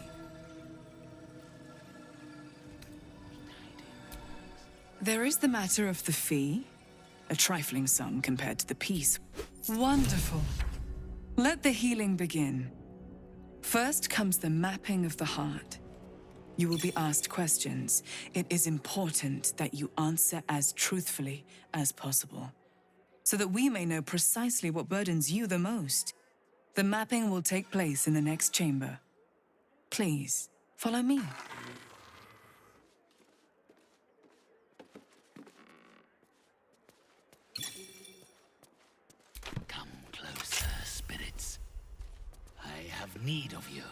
There is the matter of the fee, a trifling sum compared to the peace. Wonderful. Let the healing begin. First comes the mapping of the heart. You will be asked questions. It is important that you answer as truthfully as possible, so that we may know precisely what burdens you the most. The mapping will take place in the next chamber. Please, follow me. Come closer, spirits. I have need of you.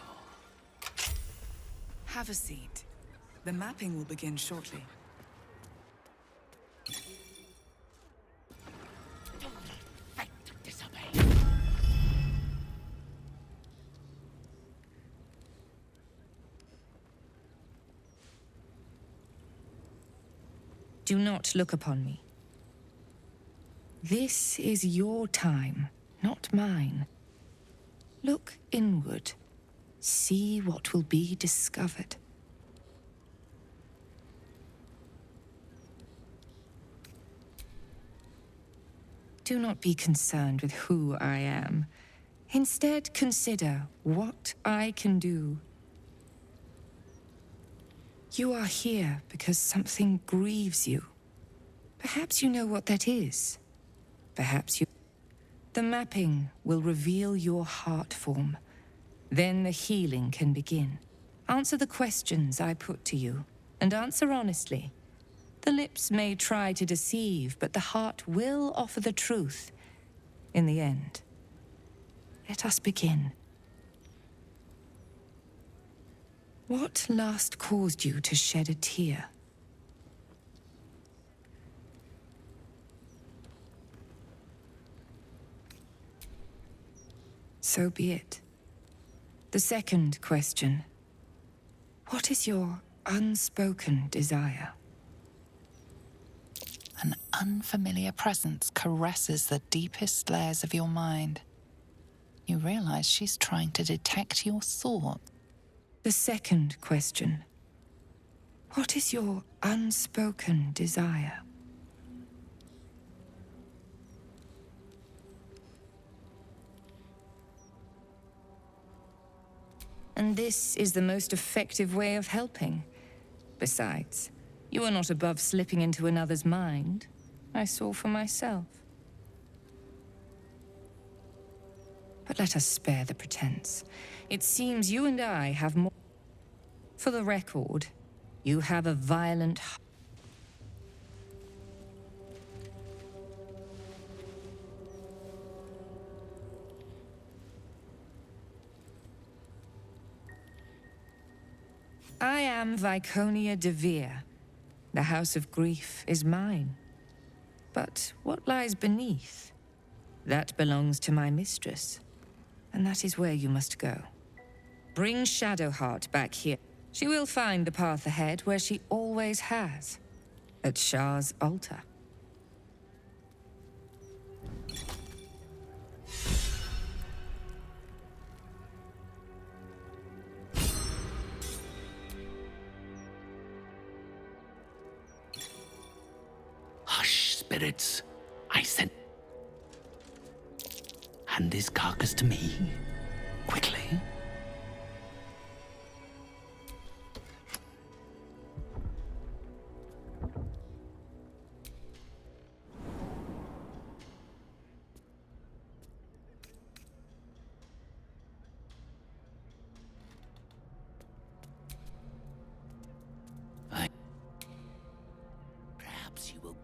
Have a seat. The mapping will begin shortly. Do not look upon me. This is your time, not mine. Look inward. See what will be discovered. Do not be concerned with who I am. Instead, consider what I can do. You are here because something grieves you. Perhaps you know what that is. Perhaps you... The mapping will reveal your heart form. Then the healing can begin. Answer the questions I put to you, and answer honestly. The lips may try to deceive, but the heart will offer the truth in the end. Let us begin. What last caused you to shed a tear? So be it. The second question. What is your unspoken desire? An unfamiliar presence caresses the deepest layers of your mind. You realize she's trying to detect your thoughts. The second question. What is your unspoken desire? And this is the most effective way of helping. Besides, you are not above slipping into another's mind. I saw for myself. But let us spare the pretense. It seems you and I have more... For the record, you have a violent... I am Viconia de Vere. The House of Grief is mine. But what lies beneath? That belongs to my mistress. And that is where you must go. Bring Shadowheart back here. She will find the path ahead where she always has. At Shah's altar. Hush, spirits. I Hand his carcass to me. Quickly. Perhaps you will...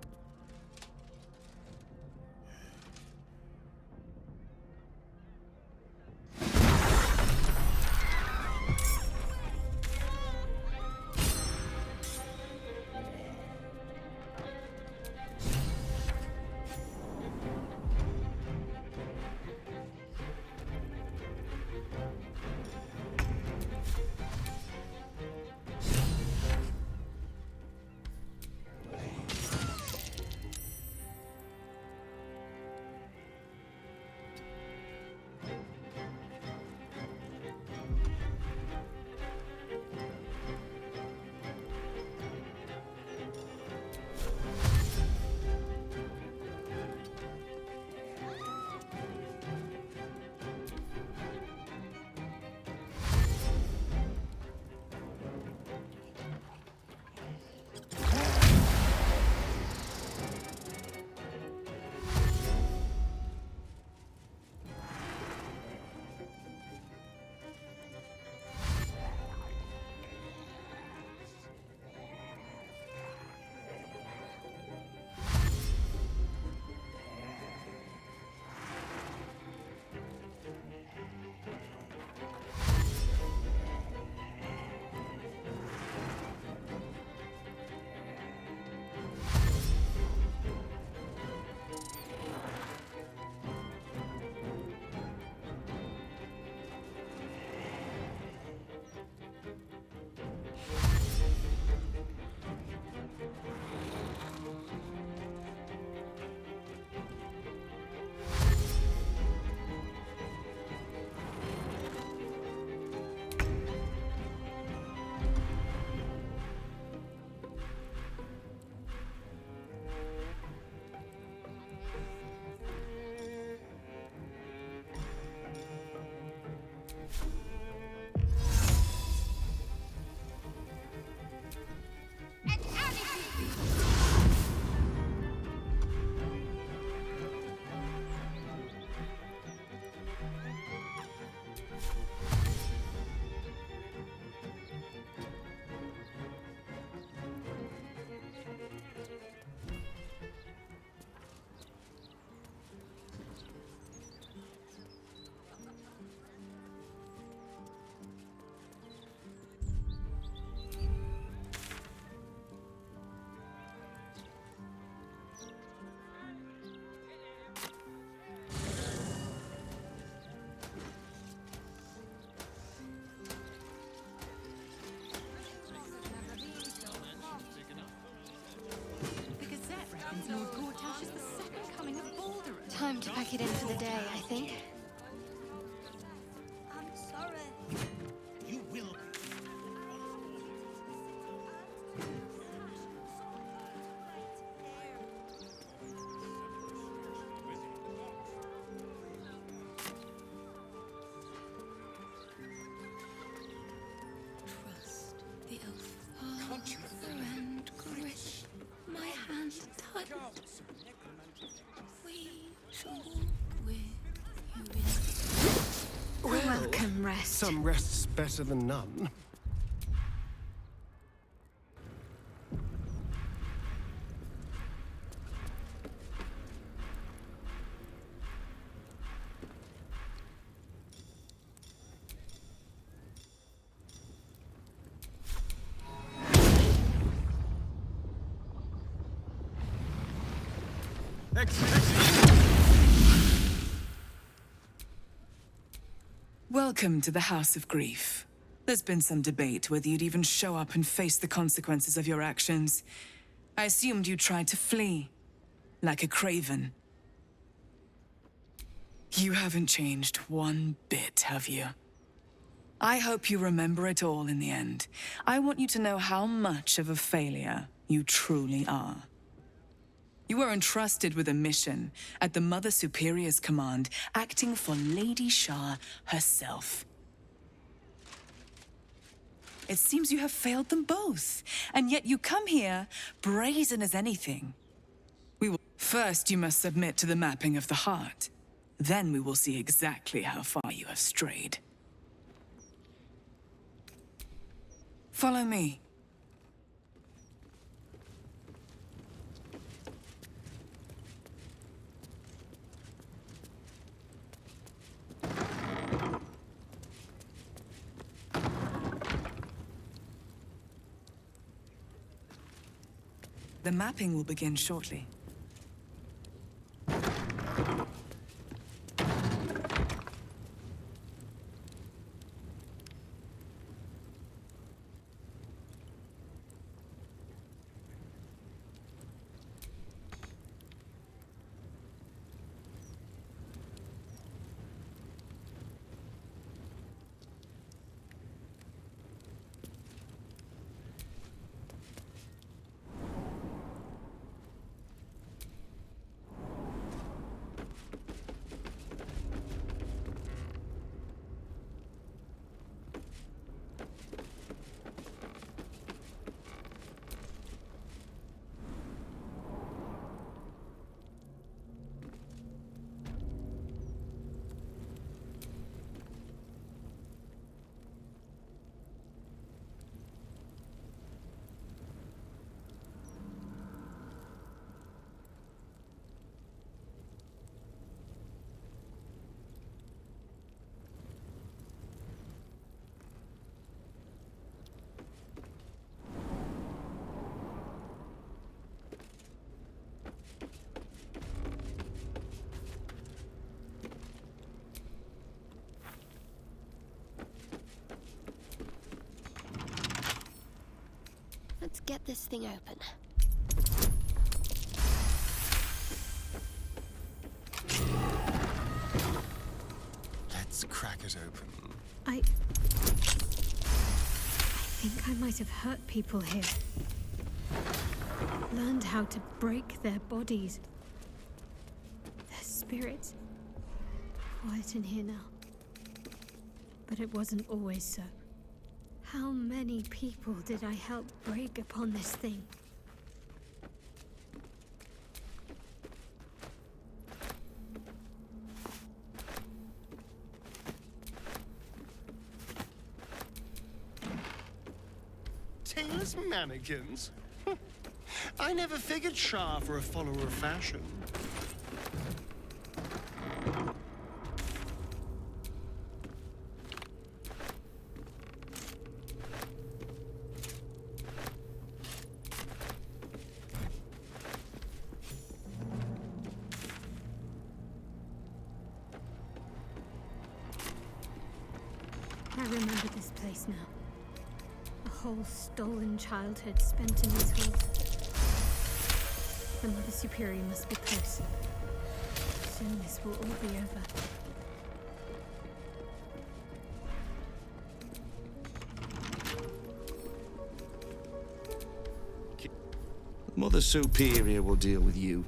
Time to pack it in for the day, I think. I'm sorry. You will. Trust the elf father and grit. My hand tight. We shall walk with you in welcome rest. Some rest's better than none. Welcome to the House of Grief. There's been some debate whether you'd even show up and face the consequences of your actions. I assumed you tried to flee, like a craven. You haven't changed one bit, have you? I hope you remember it all in the end. I want you to know how much of a failure you truly are. You were entrusted with a mission at the Mother Superior's command, acting for Lady Shah herself. It seems you have failed them both, and yet you come here brazen as anything. First, you must submit to the mapping of the heart. Then we will see exactly how far you have strayed. Follow me. The mapping will begin shortly. Let's get this thing open. Let's crack it open. I think I might have hurt people here. Learned how to break their bodies. Their spirits. Quiet in here now. But it wasn't always so. How many people did I help break upon this thing? Tailor's mannequins? I never figured Shah for a follower of fashion. I remember this place now. A whole stolen childhood spent in these halls. The Mother Superior must be close. Soon this will all be over. Mother Superior will deal with you.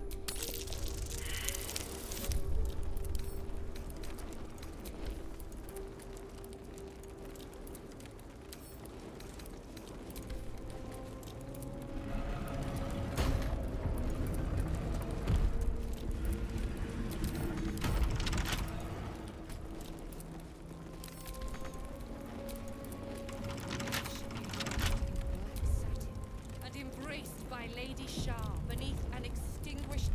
And embraced by Lady Shah beneath an extinguished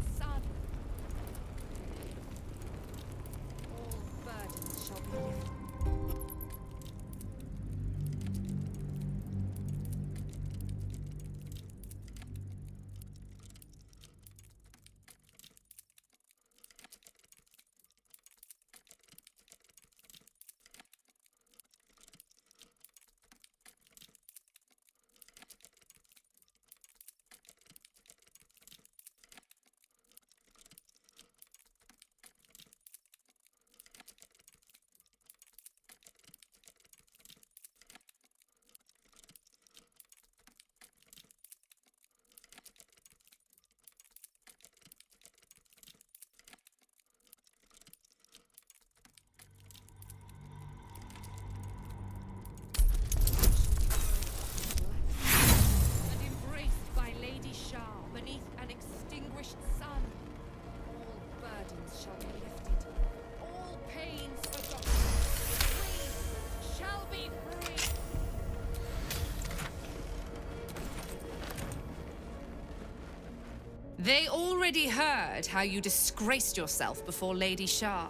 They already heard how you disgraced yourself before Lady Shah,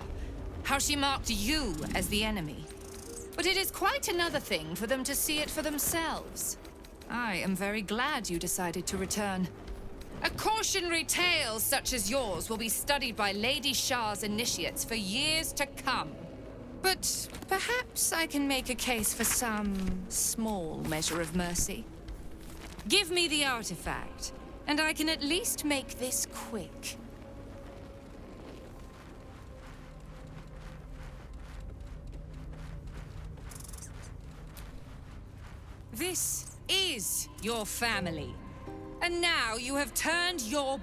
how she marked you as the enemy. But it is quite another thing for them to see it for themselves. I am very glad you decided to return. A cautionary tale such as yours will be studied by Lady Shah's initiates for years to come. But perhaps I can make a case for some small measure of mercy. Give me the artifact, and I can at least make this quick. This is your family. And now you have turned your...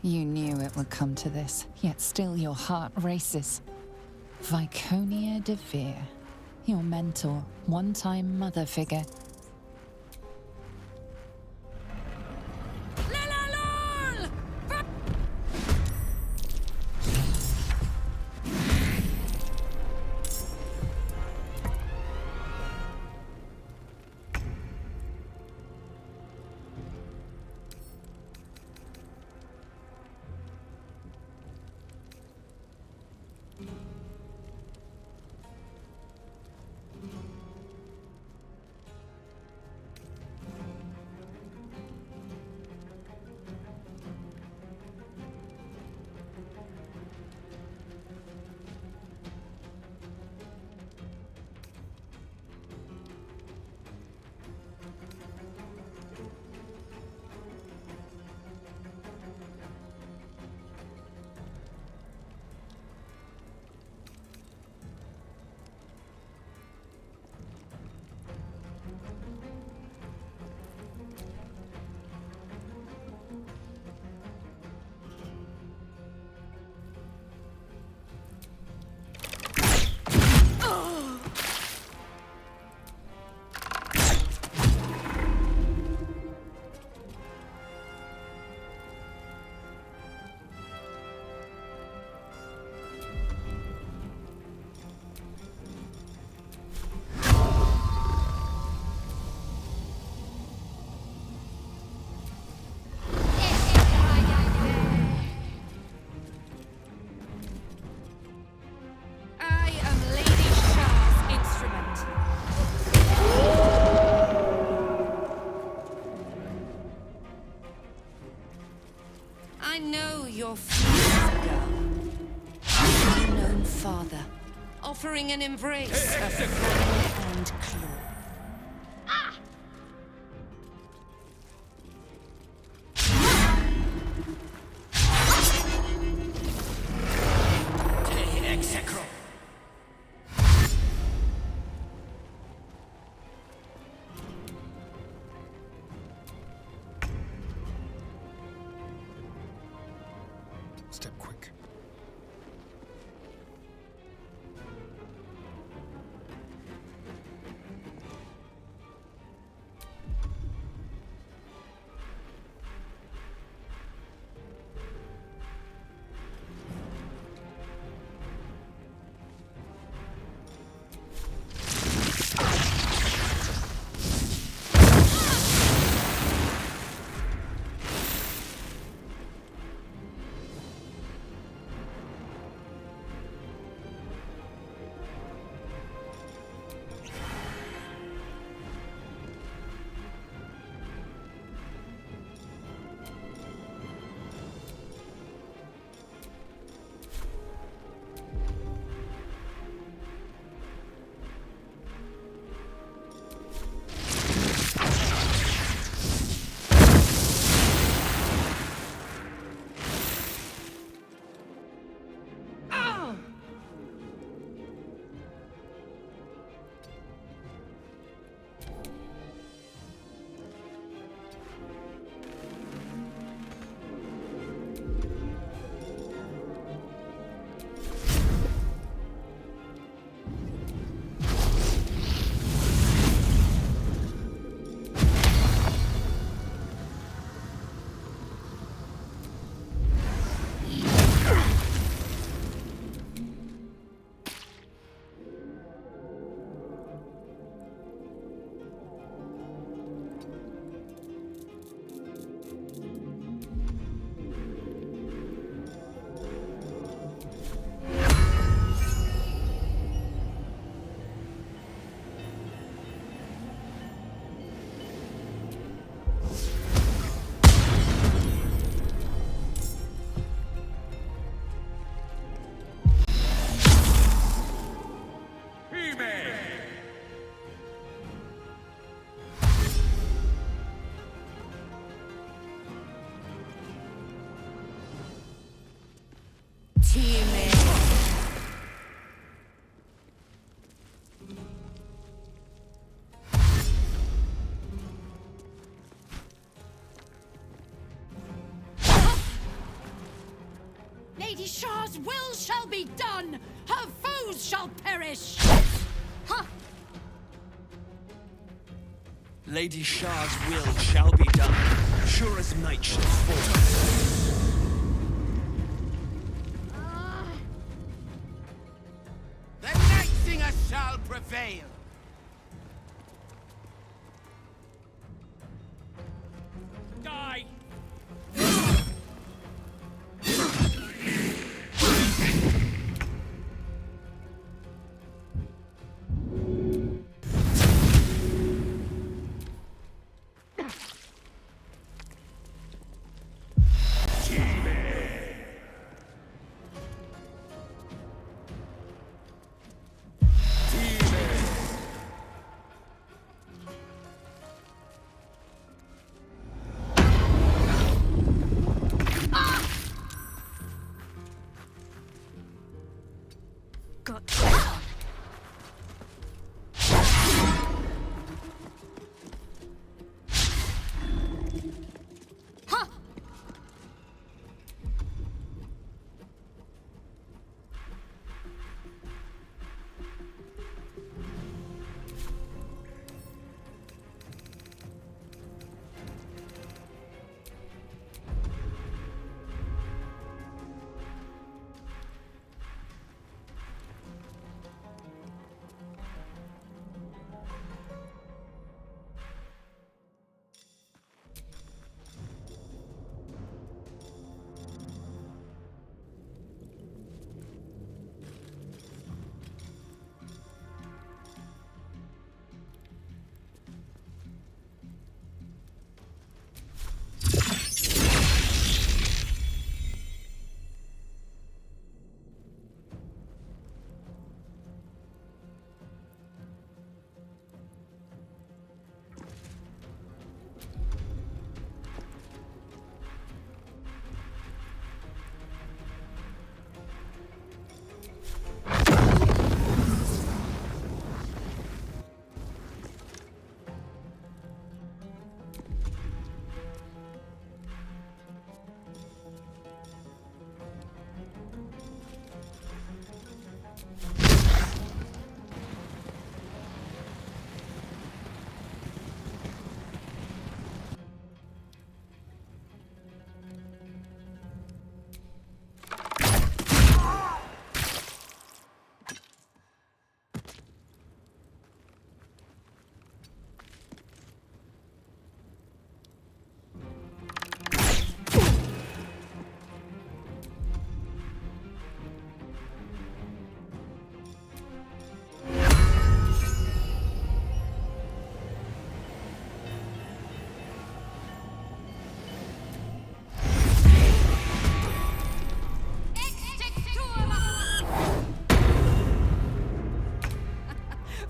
You knew it would come to this, yet still your heart races. Viconia de Vere, your mentor, one-time mother figure. I know your fears, girl. An unknown father, offering an embrace of fang and claw. Step quick. Lady Shah's will shall be done! Her foes shall perish! Huh! Lady Shah's will shall be done, sure as night shall fall. The Night Singer shall prevail! Die!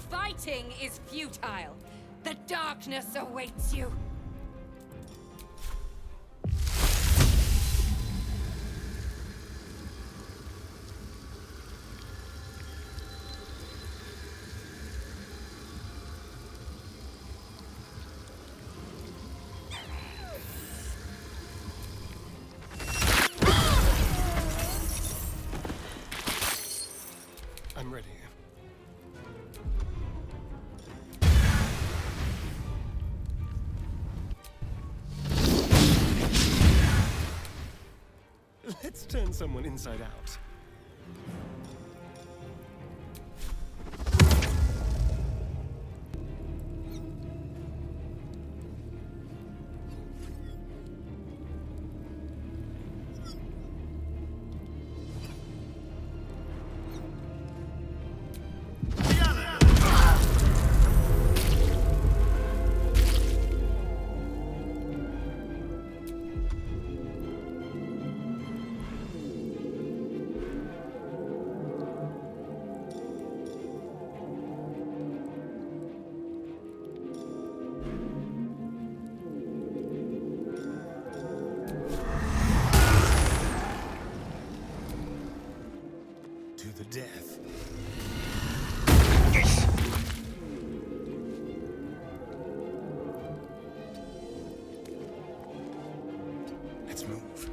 Fighting is futile. The darkness awaits you. I'm ready. Let's turn someone inside out. To the death. Yes! Let's move.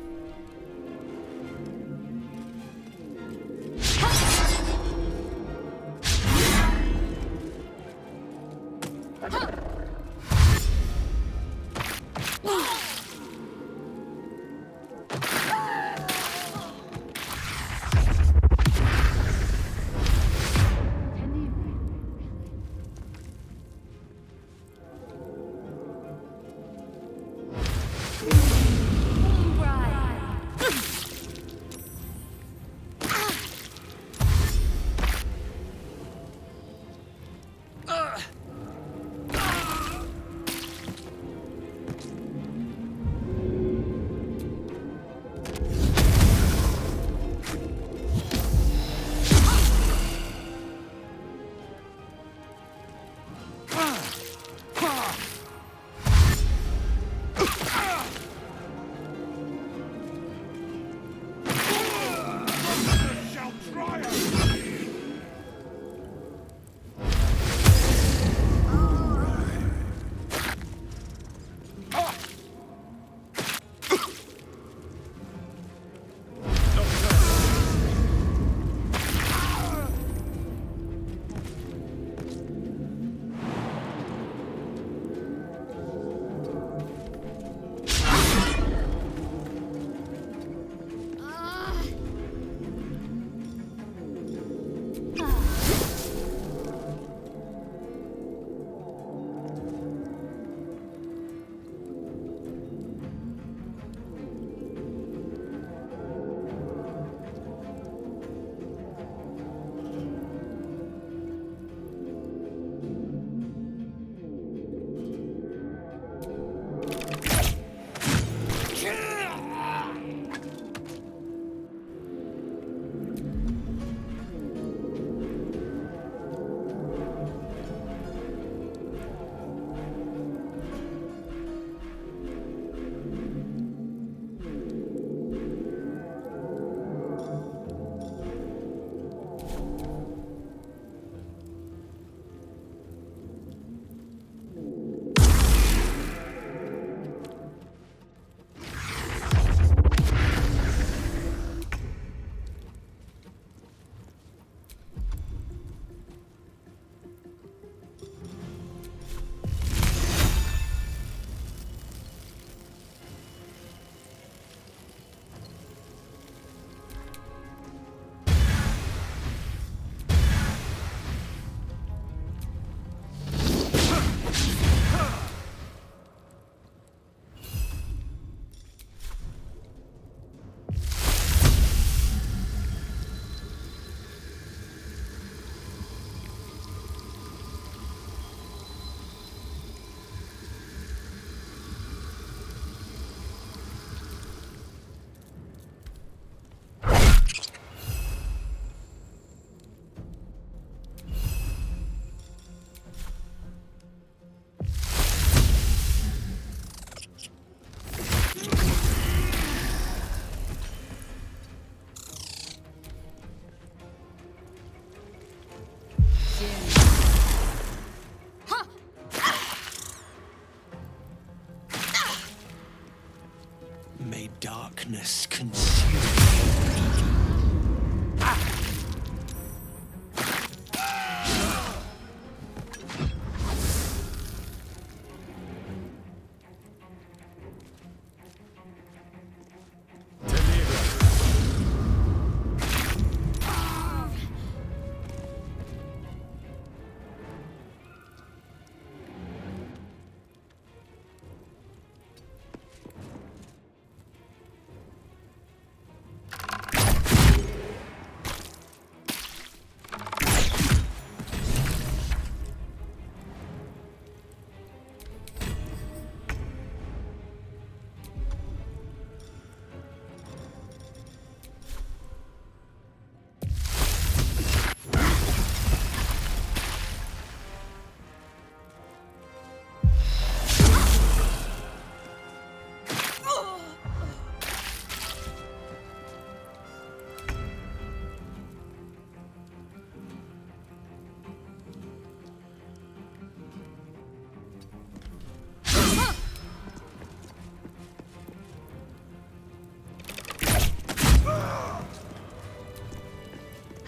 darkness consume me.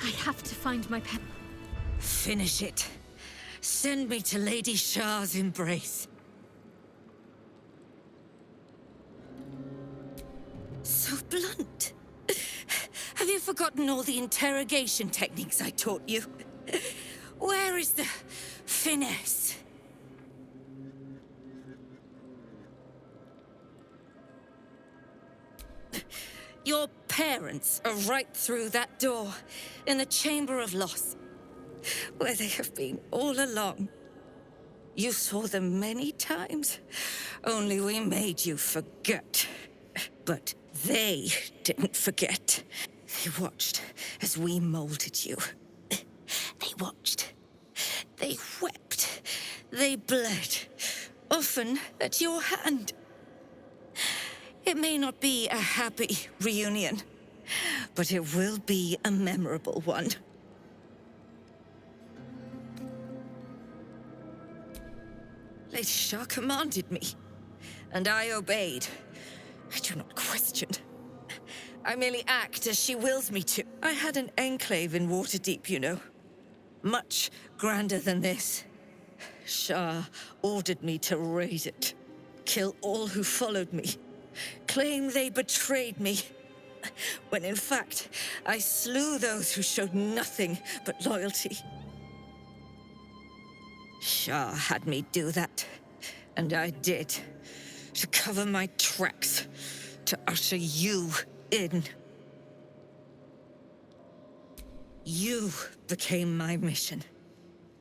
I have to find my pet. Finish it. Send me to Lady Shah's embrace. So blunt. Have you forgotten all the interrogation techniques I taught you? Where is the finesse? Your parents are right through that door, in the Chamber of Loss, where they have been all along. You saw them many times, only we made you forget. But they didn't forget. They watched as we molded you. They watched. They wept. They bled, often at your hand. It may not be a happy reunion, but it will be a memorable one. Lady Shah commanded me, and I obeyed. I do not question. I merely act as she wills me to. I had an enclave in Waterdeep, you know. Much grander than this. Shah ordered me to raise it, kill all who followed me, claim they betrayed me, when in fact, I slew those who showed nothing but loyalty. Shah had me do that, and I did, to cover my tracks, to usher you in. You became my mission.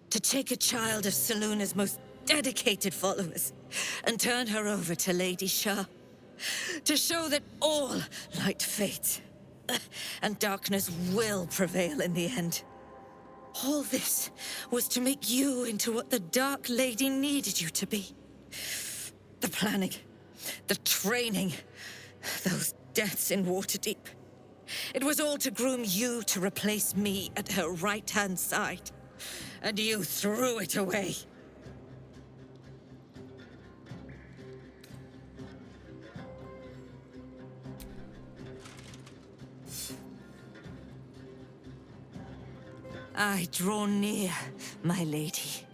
To take a child of Selûne's most dedicated followers and turn her over to Lady Shah. To show that all light fades, and darkness will prevail in the end. All this was to make you into what the Dark Lady needed you to be. The planning, the training, those deaths in Waterdeep. It was all to groom you to replace me at her right-hand side. And you threw it away. I draw near, my lady.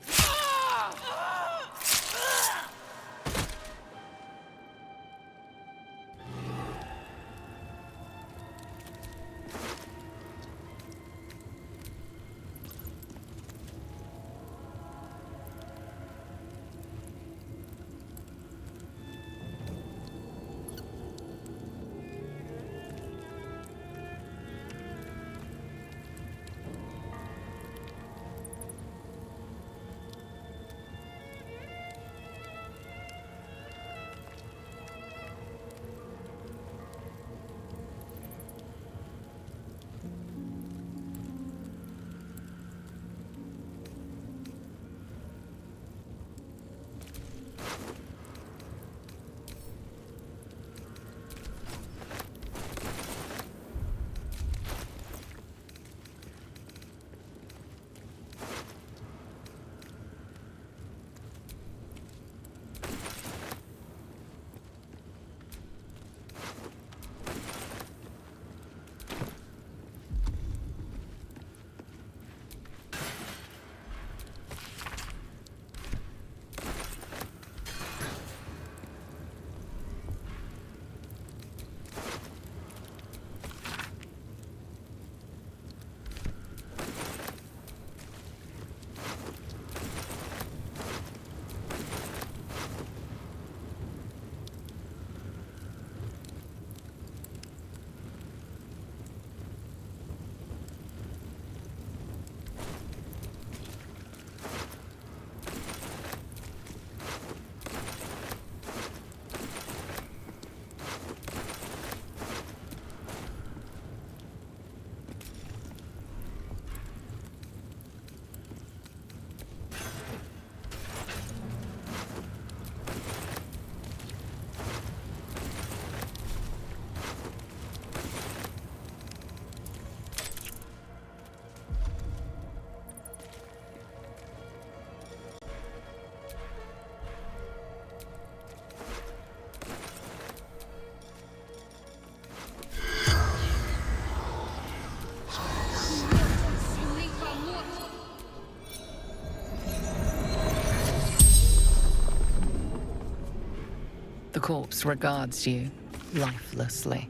corpse regards you lifelessly.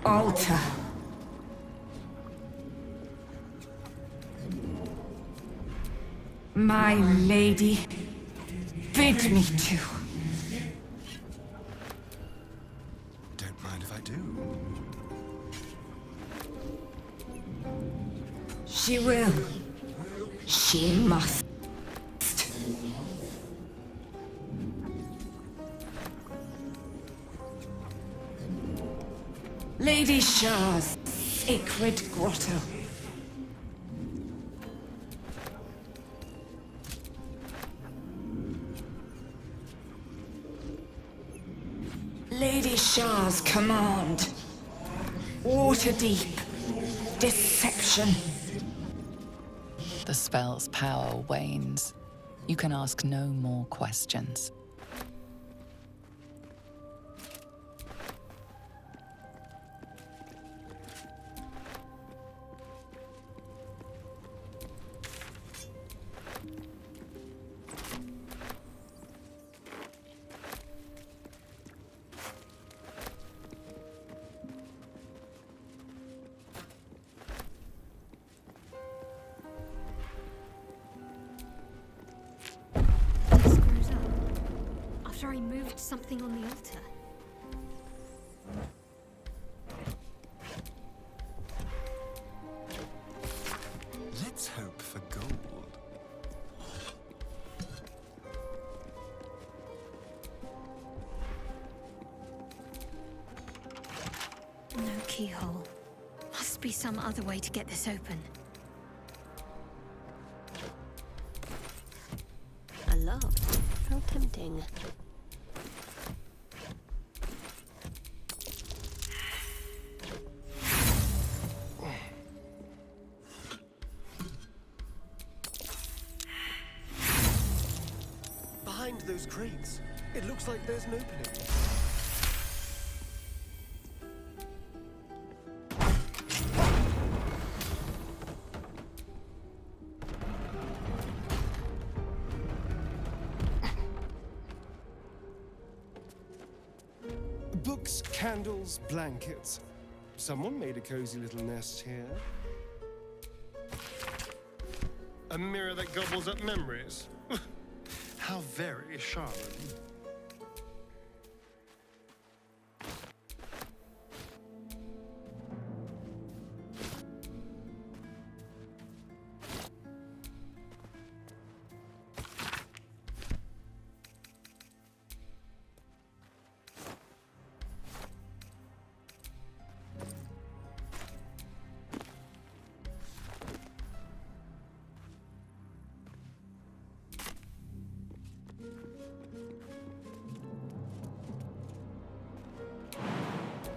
Altar. My lady, bid me to. Don't mind if I do. She will. She must. Lady Shah's sacred grotto. Lady Shah's command. Waterdeep. Deception. The spell's power wanes. You can ask no more questions. After I moved something on the altar. Let's hope for gold. No keyhole. Must be some other way to get this open. A lock? How tempting. Behind those crates, it looks like there's an opening. Books, candles, blankets. Someone made a cozy little nest here. A mirror that gobbles up memories. How very charming.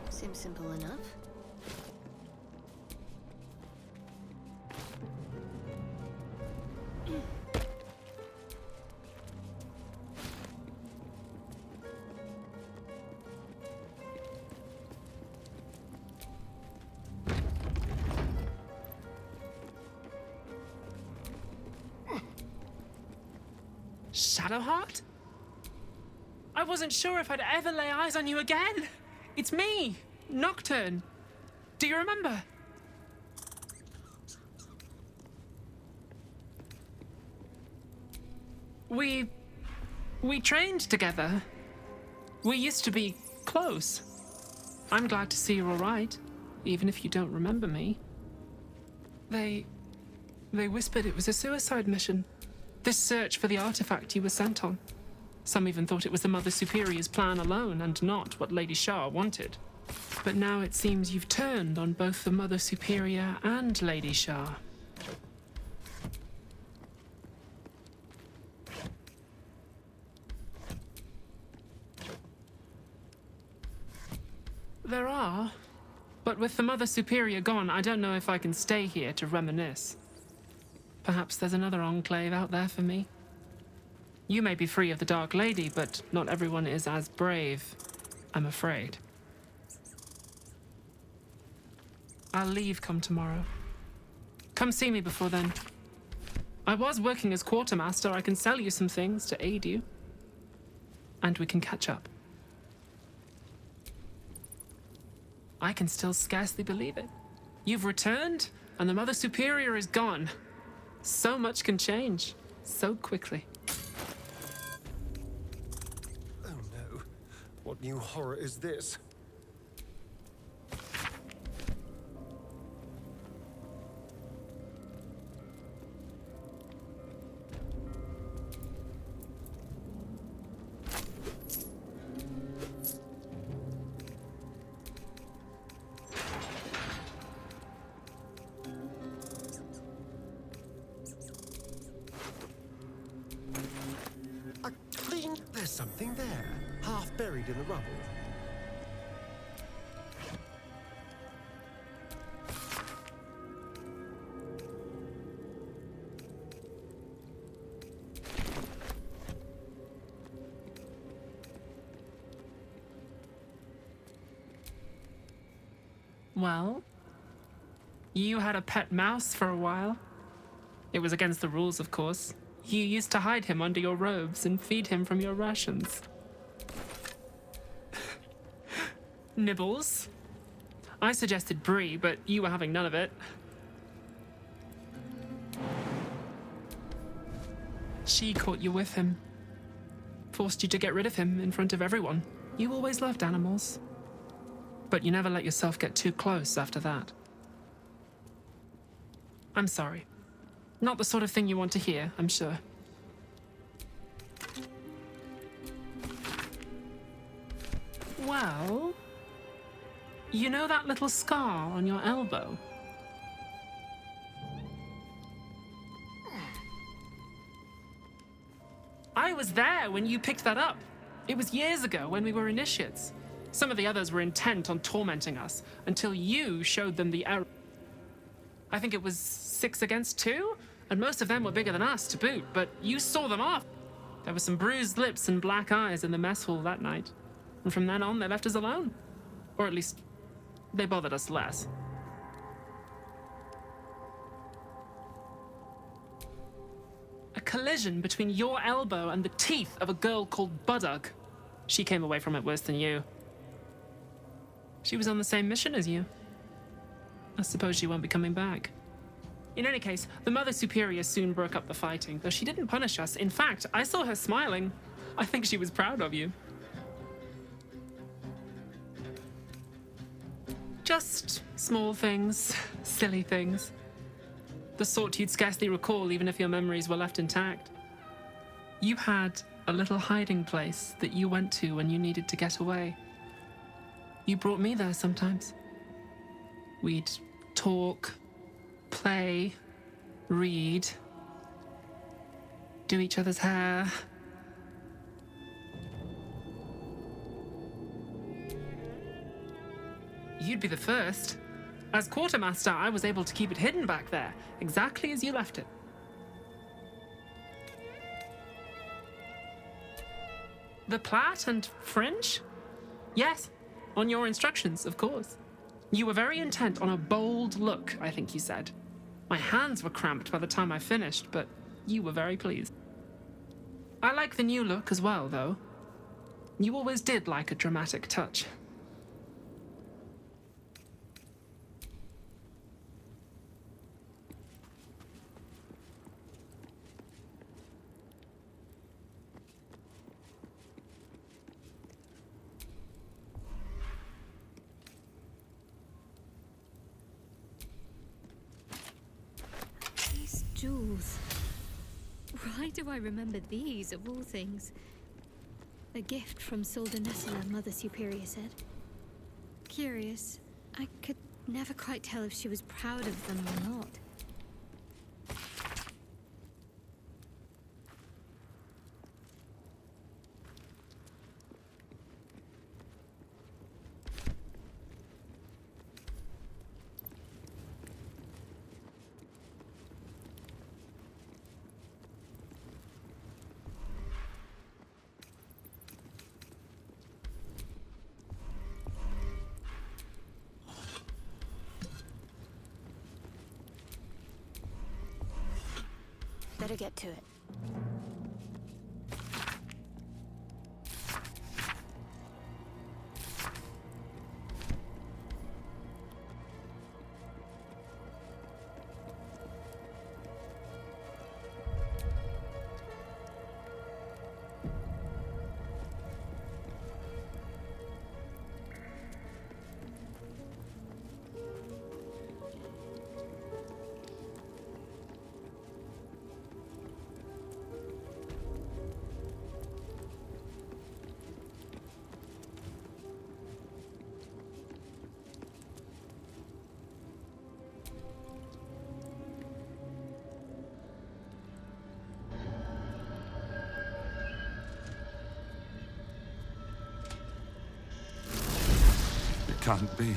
Seems simple enough. Shadowheart? I wasn't sure if I'd ever lay eyes on you again. It's me, Nocturne. Do you remember? We trained together. We used to be close. I'm glad to see you're all right, even if you don't remember me. They whispered it was a suicide mission. This search for the artifact you were sent on. Some even thought it was the Mother Superior's plan alone and not what Lady Shah wanted. But now it seems you've turned on both the Mother Superior and Lady Shah. There are. But with the Mother Superior gone, I don't know if I can stay here to reminisce. Perhaps there's another enclave out there for me. You may be free of the Dark Lady, but not everyone is as brave. I'm afraid. I'll leave come tomorrow. Come see me before then. I was working as quartermaster. I can sell you some things to aid you. And we can catch up. I can still scarcely believe it. You've returned, and the Mother Superior is gone. So much can change, so quickly. Oh no. What new horror is this? There's something there, half buried in the rubble. Well, you had a pet mouse for a while. It was against the rules, of course. You used to hide him under your robes and feed him from your rations. Nibbles. I suggested brie, but you were having none of it. She caught you with him. Forced you to get rid of him in front of everyone. You always loved animals. But you never let yourself get too close after that. I'm sorry. Not the sort of thing you want to hear, I'm sure. Well, you know that little scar on your elbow? I was there when you picked that up. It was years ago when we were initiates. Some of the others were intent on tormenting us until you showed them the error. I think it was 6 against 2, and most of them were bigger than us to boot, but you saw them off. There were some bruised lips and black eyes in the mess hall that night, and from then on they left us alone. Or at least, they bothered us less. A collision between your elbow and the teeth of a girl called Budug. She came away from it worse than you. She was on the same mission as you. I suppose she won't be coming back. In any case, the Mother Superior soon broke up the fighting, though she didn't punish us. In fact, I saw her smiling. I think she was proud of you. Just small things, silly things. The sort you'd scarcely recall even if your memories were left intact. You had a little hiding place that you went to when you needed to get away. You brought me there sometimes. We'd talk, play, read, do each other's hair. You'd be the first. As quartermaster, I was able to keep it hidden back there, exactly as you left it. The plait and fringe? Yes, on your instructions, of course. You were very intent on a bold look, I think you said. My hands were cramped by the time I finished, but you were very pleased. I like the new look as well, though. You always did like a dramatic touch. Jewels. Why do I remember these, of all things? A gift from Soldanessala, Mother Superior said. Curious. I could never quite tell if she was proud of them or not. Better get to it. Can't be.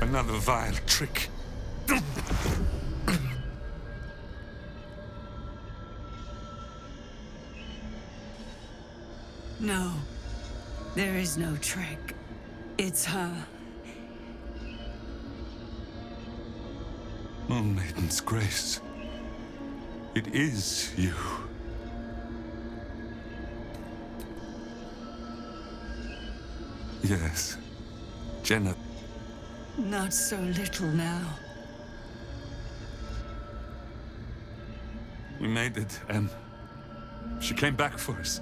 Another vile trick. No, there is no trick. It's her. Oh, Maiden's Grace. It is you. Yes. Jenna. Not so little now. We made it, Em. She came back for us.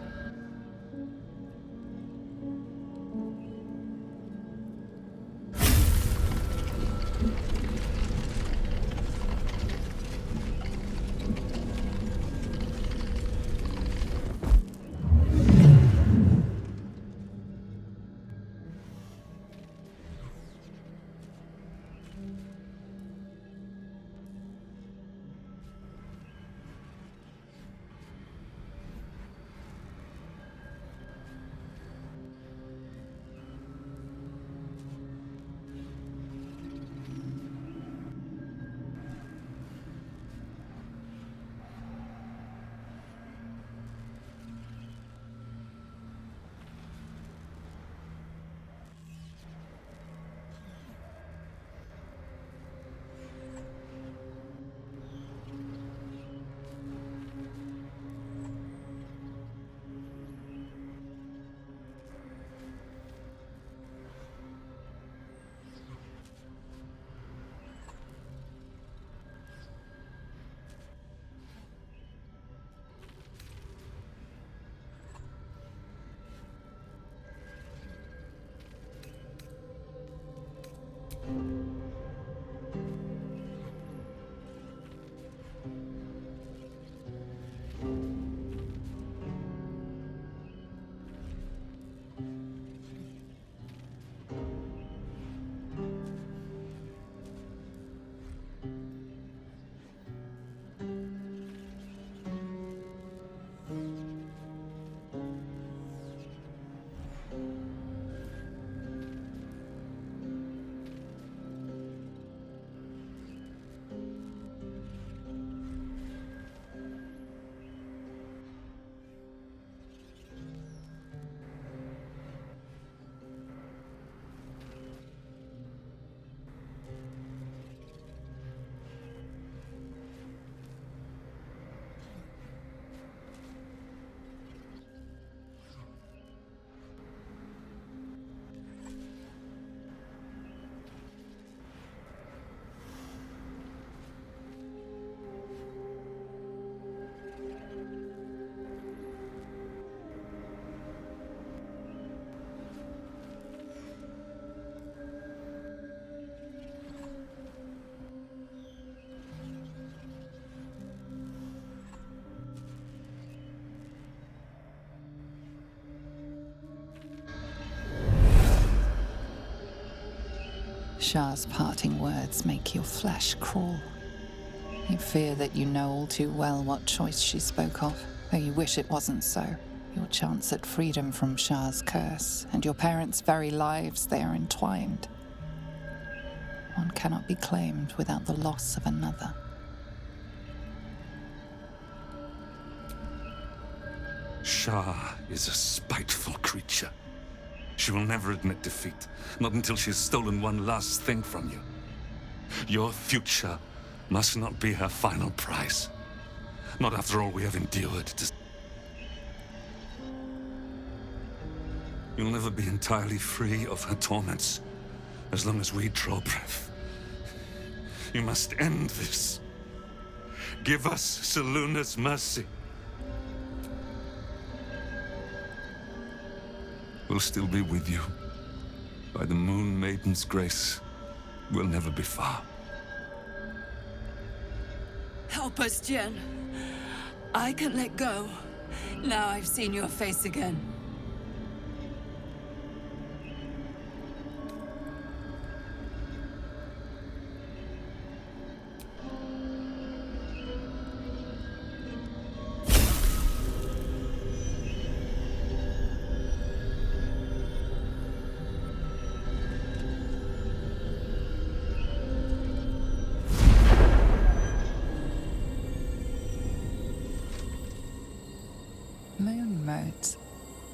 Shah's parting words make your flesh crawl. You fear that you know all too well what choice she spoke of, though you wish it wasn't so. Your chance at freedom from Shah's curse, and your parents' very lives, they are entwined. One cannot be claimed without the loss of another. Shah is a spiteful creature. She will never admit defeat, not until she has stolen one last thing from you. Your future must not be her final prize. Not after all we have endured. You'll never be entirely free of her torments as long as we draw breath. You must end this. Give us Seluna's mercy. We'll still be with you. By the Moon Maiden's grace, we'll never be far. Help us, Jen. I can let go. Now I've seen your face again. Moon modes.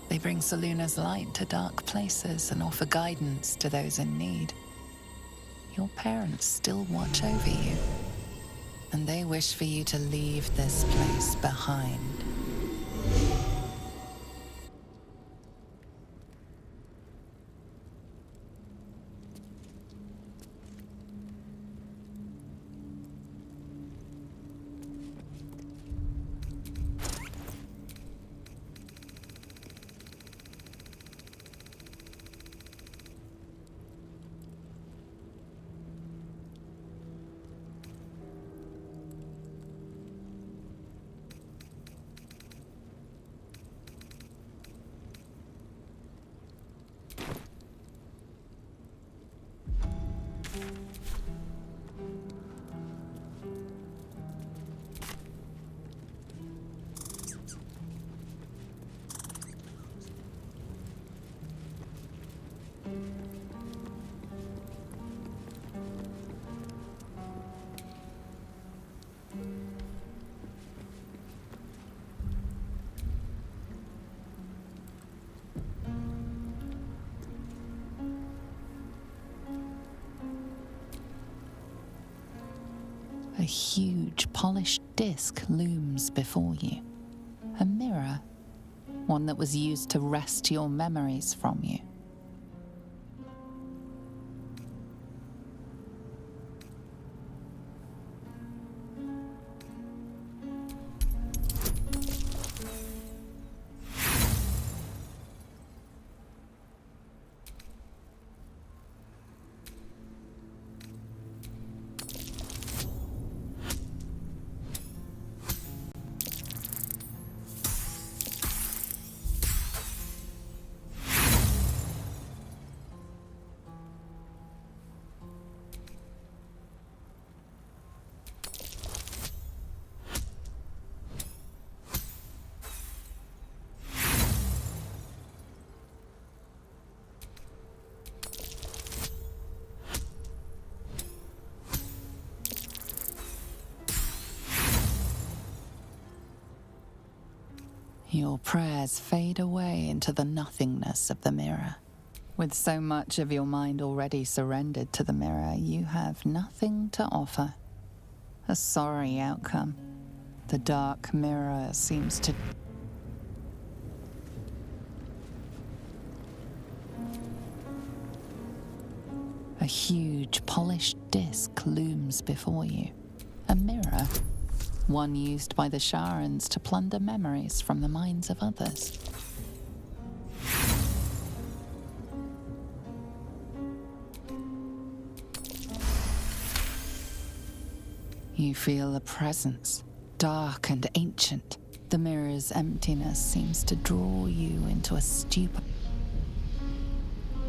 They bring Seluna's light to dark places and offer guidance to those in need. Your parents still watch over you, and they wish for you to leave this place behind. A huge, polished disc looms before you. A mirror, one that was used to wrest your memories from you. Your prayers fade away into the nothingness of the mirror. With so much of your mind already surrendered to the mirror, you have nothing to offer. A sorry outcome. The dark mirror seems to... A huge, polished disc looms before you. A mirror. One used by the Sharans to plunder memories from the minds of others. You feel a presence, dark and ancient. The mirror's emptiness seems to draw you into a stupor.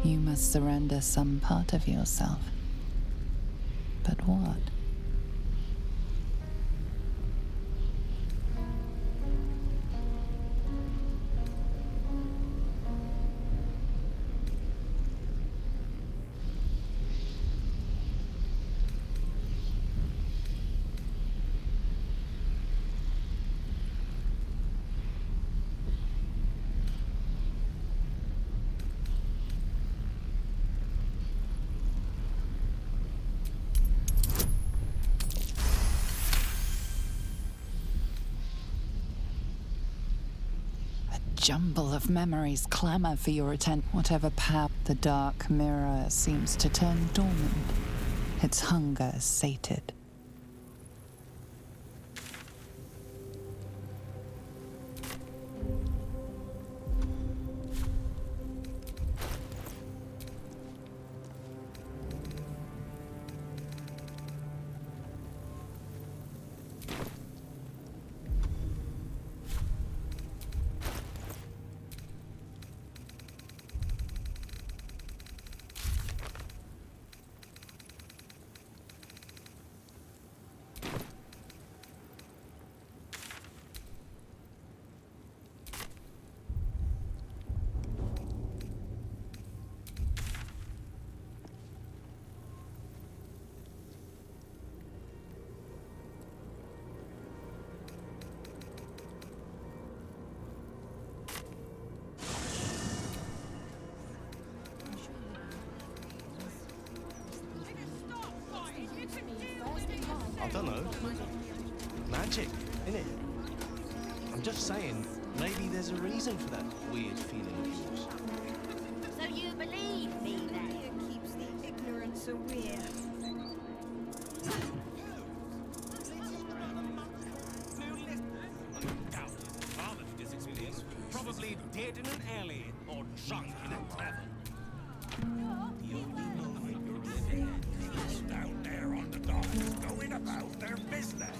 You must surrender some part of yourself. But what? jumble of memories clamour for your attention. Whatever power the dark mirror seems to turn dormant, its hunger sated. I don't know. Magic, innit? I'm just saying, maybe there's a reason for that weird feeling of yours. So you believe me then? Fear keeps the ignorance aware. Probably dead in an alley or drunk in a tavern. Down there on the dock, going about their business.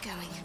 going.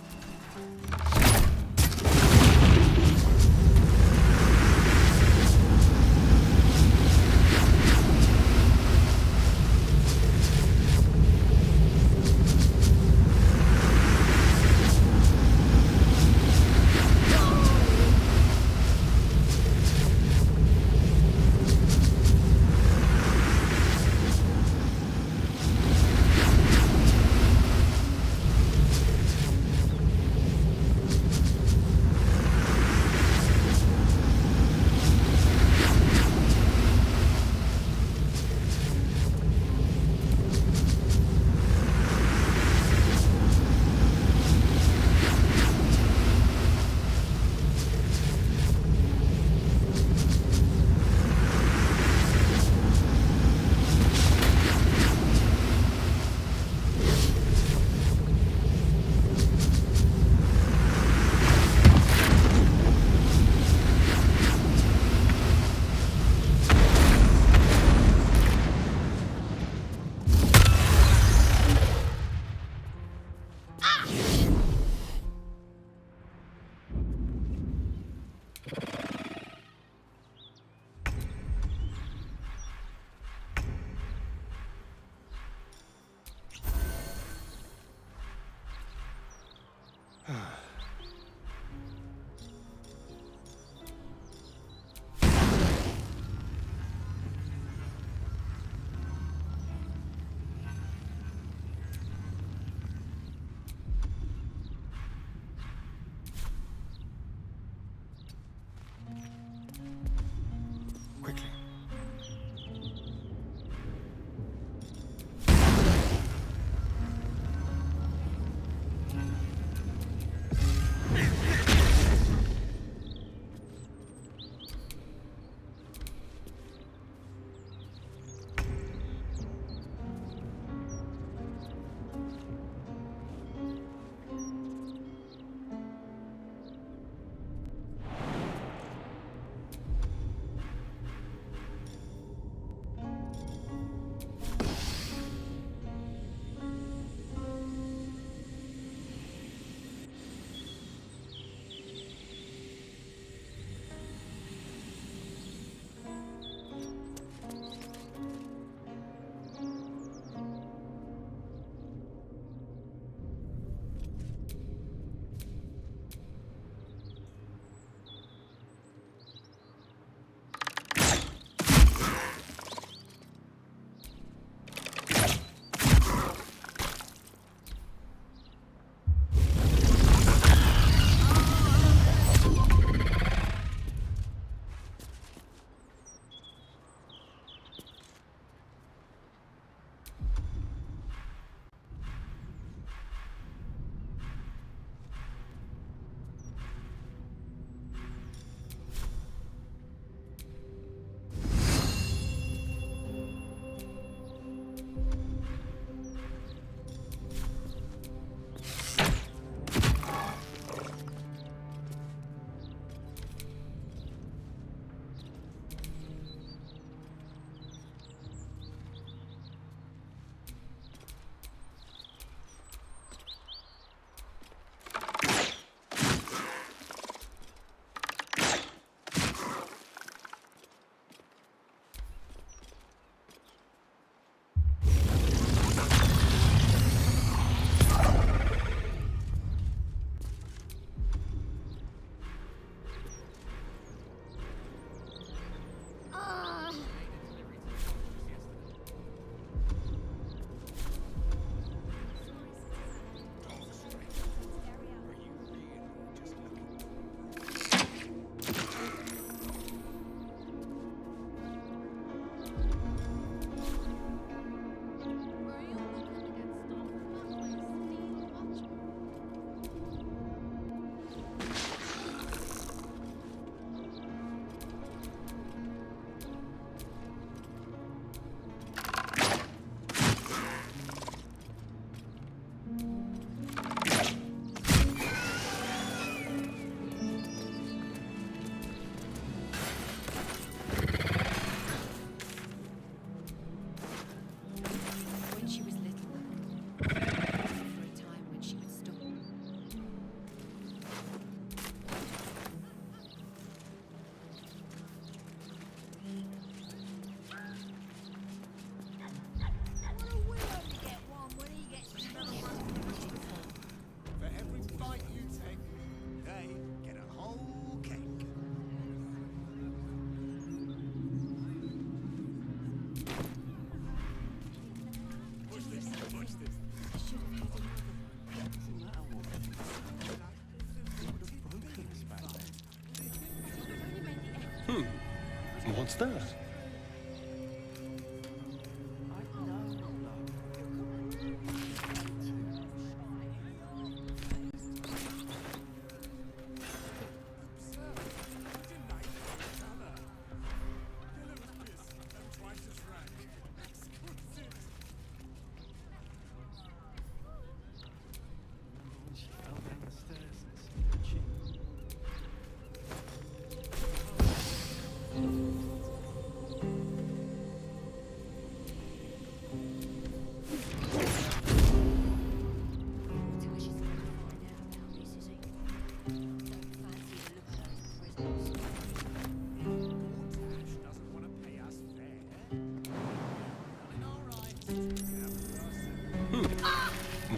What's that?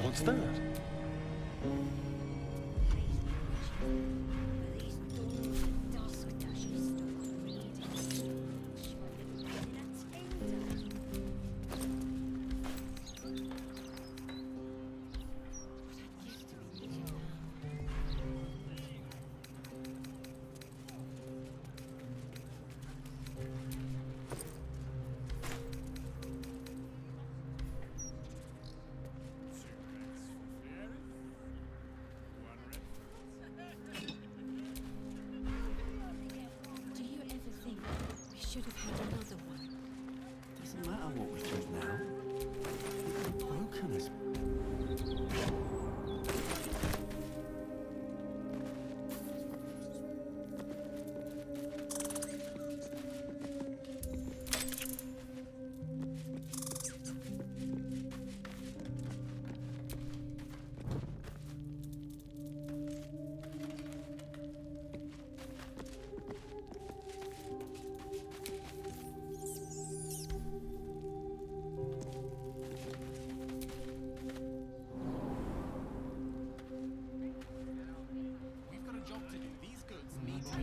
What's that? Should have had another one. Doesn't matter what we do now. We're broken as...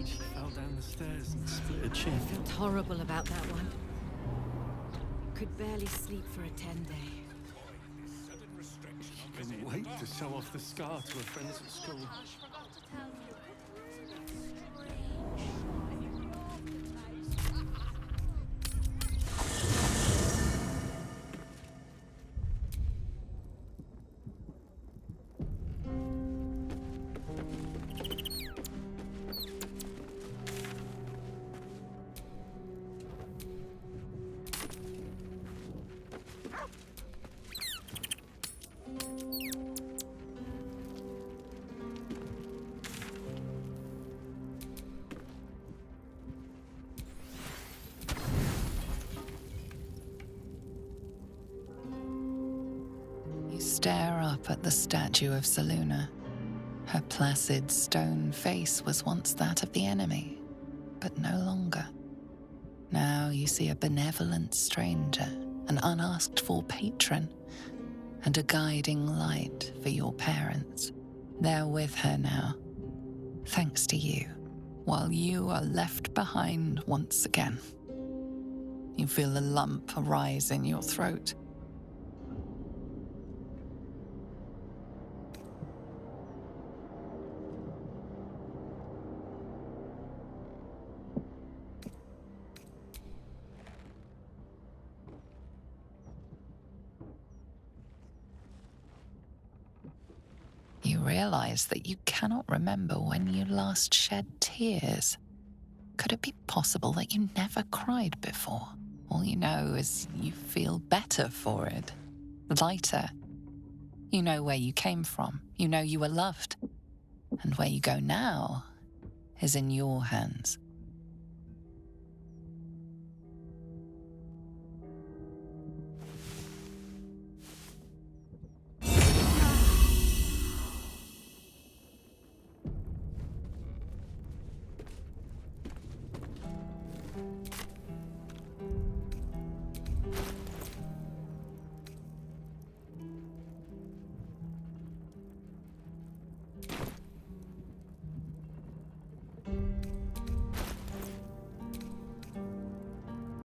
She fell down the stairs and split a chin. I felt horrible about that one. Could barely sleep for a 10-day. She couldn't wait to show off the scar to her friends at school. Stare up at the statue of Selûne. Her placid stone face was once that of the enemy, but no longer. Now you see a benevolent stranger, an unasked-for patron, and a guiding light for your parents. They're with her now, thanks to you, while you are left behind once again. You feel a lump rise in your throat. You realize that you cannot remember when you last shed tears. Could it be possible that you never cried before? All you know is you feel better for it, lighter. You know where you came from, you know you were loved. And where you go now is in your hands.